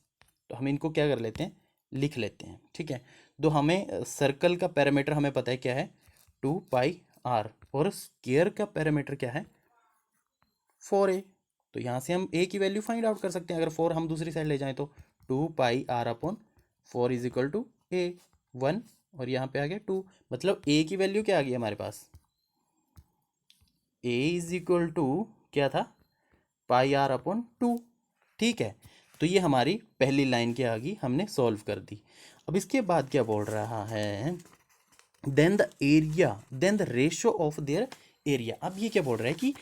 तो हम इनको क्या कर लेते हैं, लिख लेते हैं, ठीक है। तो हमें सर्कल का पैरामीटर हमें पता है क्या है, 2πr, और स्क्वायर का पैरामीटर क्या है, 4a। तो यहाँ से हम a की वैल्यू फाइंड आउट कर सकते हैं। अगर 4 हम दूसरी साइड ले जाएं तो 2πr/4 is equal to a, 1, और यहाँ पे आ गया 2। मतलब a की वैल्यू क्या आ गई हमारे पास, a इज इक्वल टू क्या था, πr/2, ठीक है। तो ये हमारी पहली लाइन क्या आ गई, हमने सॉल्व कर दी। अब इसके बाद क्या बोल रहा है, then the area, then the ratio of their area. अब ये क्या बोल रहा है कि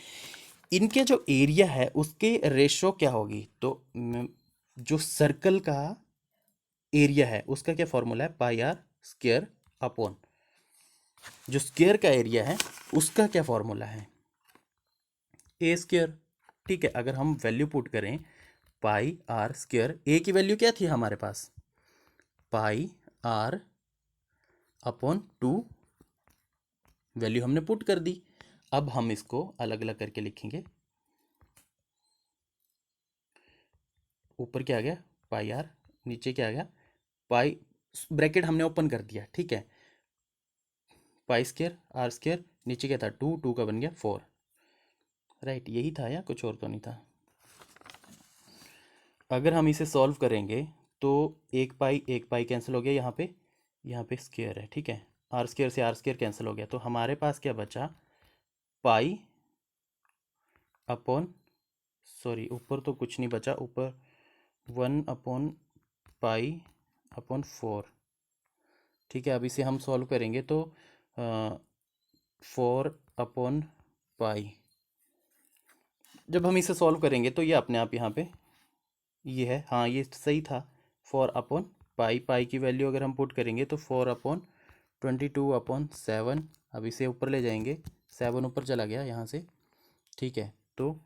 इनके जो एरिया है उसके रेशो क्या होगी। तो जो सर्कल का एरिया है उसका क्या फॉर्मूला है, πr², जो स्क्वायर का एरिया है उसका क्या फॉर्मूला है, a², ठीक है। अगर हम वैल्यू पुट करें πr², a की वैल्यू क्या थी हमारे पास, πr/2, वैल्यू हमने पुट कर दी। अब हम इसको अलग अलग करके लिखेंगे। ऊपर क्या आ गया, πr, नीचे क्या आ गया, पाई, ब्रैकेट हमने ओपन कर दिया, ठीक है। π²r², नीचे क्या था, 2, 2 का बन गया 4, राइट। यही था या कुछ और तो नहीं था। अगर हम इसे सॉल्व करेंगे तो एक पाई कैंसिल हो गया, यहाँ पे स्क्वायर है, ठीक है। r² से r² कैंसिल हो गया, तो हमारे पास क्या बचा, पाई अपॉन, सॉरी ऊपर तो कुछ नहीं बचा, ऊपर 1/π/4, ठीक है। अब इसे हम सॉल्व करेंगे तो 4/π, जब हम इसे सॉल्व करेंगे तो ये अपने आप यहाँ पे ये है, हाँ ये सही था, 4/π, पाई की वैल्यू अगर हम पुट करेंगे तो 4/22/7। अब इसे ऊपर ले जाएंगे, 7 ऊपर चला गया यहाँ से, ठीक है। तो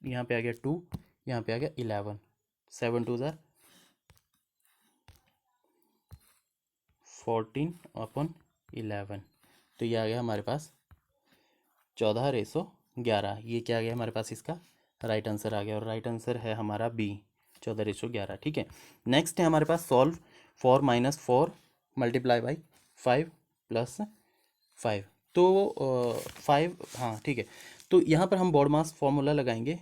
यहाँ पे आ गया 2, यहाँ पे आ गया 11, 7 2 ज़ा 14/11, तो ये आ गया हमारे पास 14/11। ये क्या आ गया हमारे पास, इसका राइट आंसर आ गया, और राइट आंसर है हमारा बी, 14/11, ठीक है। नेक्स्ट है हमारे पास सॉल्व 4 - 4 × 5 + 5, तो 5, हाँ ठीक है। तो यहाँ पर हम BODMAS फॉर्मूला लगाएंगे,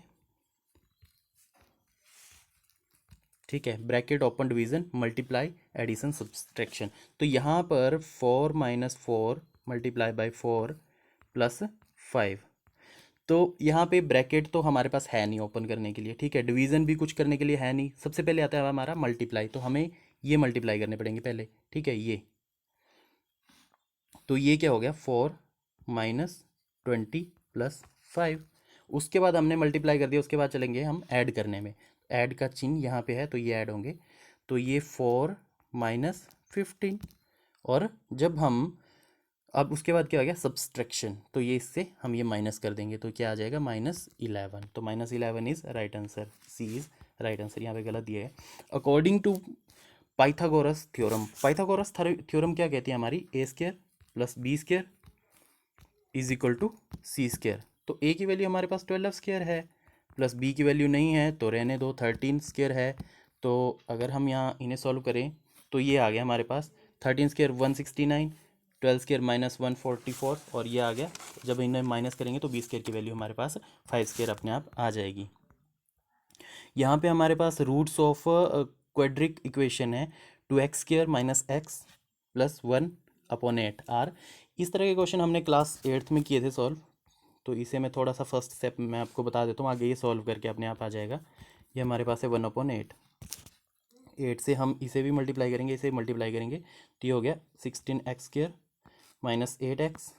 ठीक है। Bracket open, division, multiply, addition, subtraction. तो यहाँ पर 4 - 4 × 4 + 5, तो यहाँ पे ब्रैकेट तो हमारे पास है नहीं ओपन करने के लिए, ठीक है। डिवीज़न भी कुछ करने के लिए है नहीं। सबसे पहले आता है हमारा मल्टीप्लाई, तो हमें ये मल्टीप्लाई करने पड़ेंगे पहले, ठीक है। ये तो ये क्या हो गया, 4 - 20 + 5। उसके बाद हमने मल्टीप्लाई कर दिया, उसके बाद चलेंगे हम ऐड करने में। ऐड का चिन्ह यहाँ पे है तो ये ऐड होंगे, तो ये 4 - 15, और जब हम, अब उसके बाद क्या हो गया, सब्सट्रैक्शन, तो ये इससे हम ये माइनस कर देंगे तो क्या आ जाएगा, -11। तो -11 is right answer, C is right answer. यहाँ पे गलत दिया है। According to Pythagoras theorem, Pythagoras theorem क्या कहती है हमारी, a² + b² is equal to c²। तो a की वैल्यू हमारे पास 12² है, प्लस b की वैल्यू नहीं है तो रहने दो, 13² है। तो अगर हम यहाँ इन्हें सॉल्व करें तो ये आ गया हमारे पास 13² 169, 12² -144, और ये आ गया। जब इन्हें माइनस करेंगे तो b² की वैल्यू हमारे पास 5² अपने आप आ जाएगी। यहाँ पे हमारे पास रूट्स ऑफ क्वाड्रिक इक्वेशन है, 2x² - x + 1/8 r। इस तरह के क्वेश्चन हमने क्लास 8th में किए थे सॉल्व, तो इसे मैं थोड़ा सा फर्स्ट स्टेप मैं आपको बता देता हूँ, आगे ये सॉल्व करके अपने आप आ जाएगा। ये हमारे पास है 1/8, 8 से हम इसे भी मल्टीप्लाई करेंगे, इसे मल्टीप्लाई करेंगे तो ये हो गया 16x² - 8x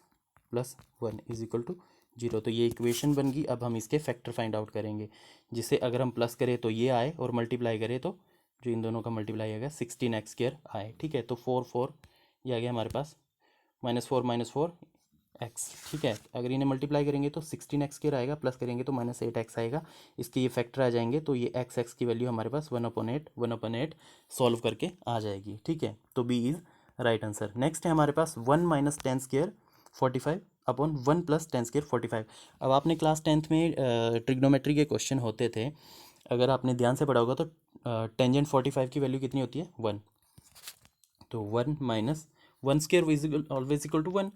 + 1 is equal to 0। तो ये इक्वेशन बन गई। अब हम इसके फैक्टर फाइंड आउट करेंगे, जिसे अगर हम प्लस करें तो ये आए, और मल्टीप्लाई करें तो जो इन दोनों का मल्टीप्लाई आएगा 16x² आए, ठीक है। तो 4 4 ये आ गया हमारे पास, -4 - 4 एक्स, ठीक है। अगर इन्हें मल्टीप्लाई करेंगे तो 16x स्क्वायर आएगा, प्लस करेंगे तो -8x आएगा। इसके ये फैक्टर आ जाएंगे तो ये x की वैल्यू हमारे पास 1/8 सॉल्व करके आ जाएगी, ठीक है। तो B is right answer. Next है हमारे पास 1 - 10 स्क्वायर 45 अपॉन 1 + 10 स्क्वायर 45। अब आपने क्लास 10th में ट्रिग्नोमेट्री के क्वेश्चन होते थे, अगर आपने ध्यान से पढ़ा होगा तो टेंजेंट 45 की वैल्यू कितनी होती है, 1। तो 1 - 1 square is always equal to 1,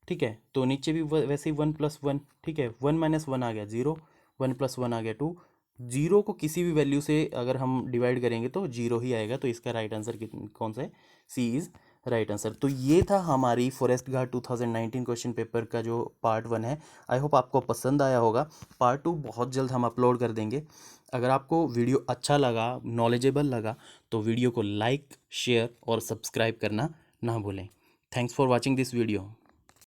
ठीक है। तो नीचे भी वैसे ही 1 + 1, ठीक है। 1 - 1 आ गया 0, 1 + 1 आ गया 2। जीरो को किसी भी वैल्यू से अगर हम डिवाइड करेंगे तो जीरो ही आएगा, तो इसका राइट आंसर कौन सा है, सी इज़ राइट आंसर। तो ये था हमारी फॉरेस्ट गार्ड 2019 क्वेश्चन पेपर का जो पार्ट 1 है। आई होप आपको पसंद आया होगा। पार्ट 2 बहुत जल्द हम अपलोड कर देंगे। अगर आपको वीडियो अच्छा लगा, नॉलेजेबल लगा, तो वीडियो को लाइक, शेयर और सब्सक्राइब करना ना भूलें। Thanks for watching this video.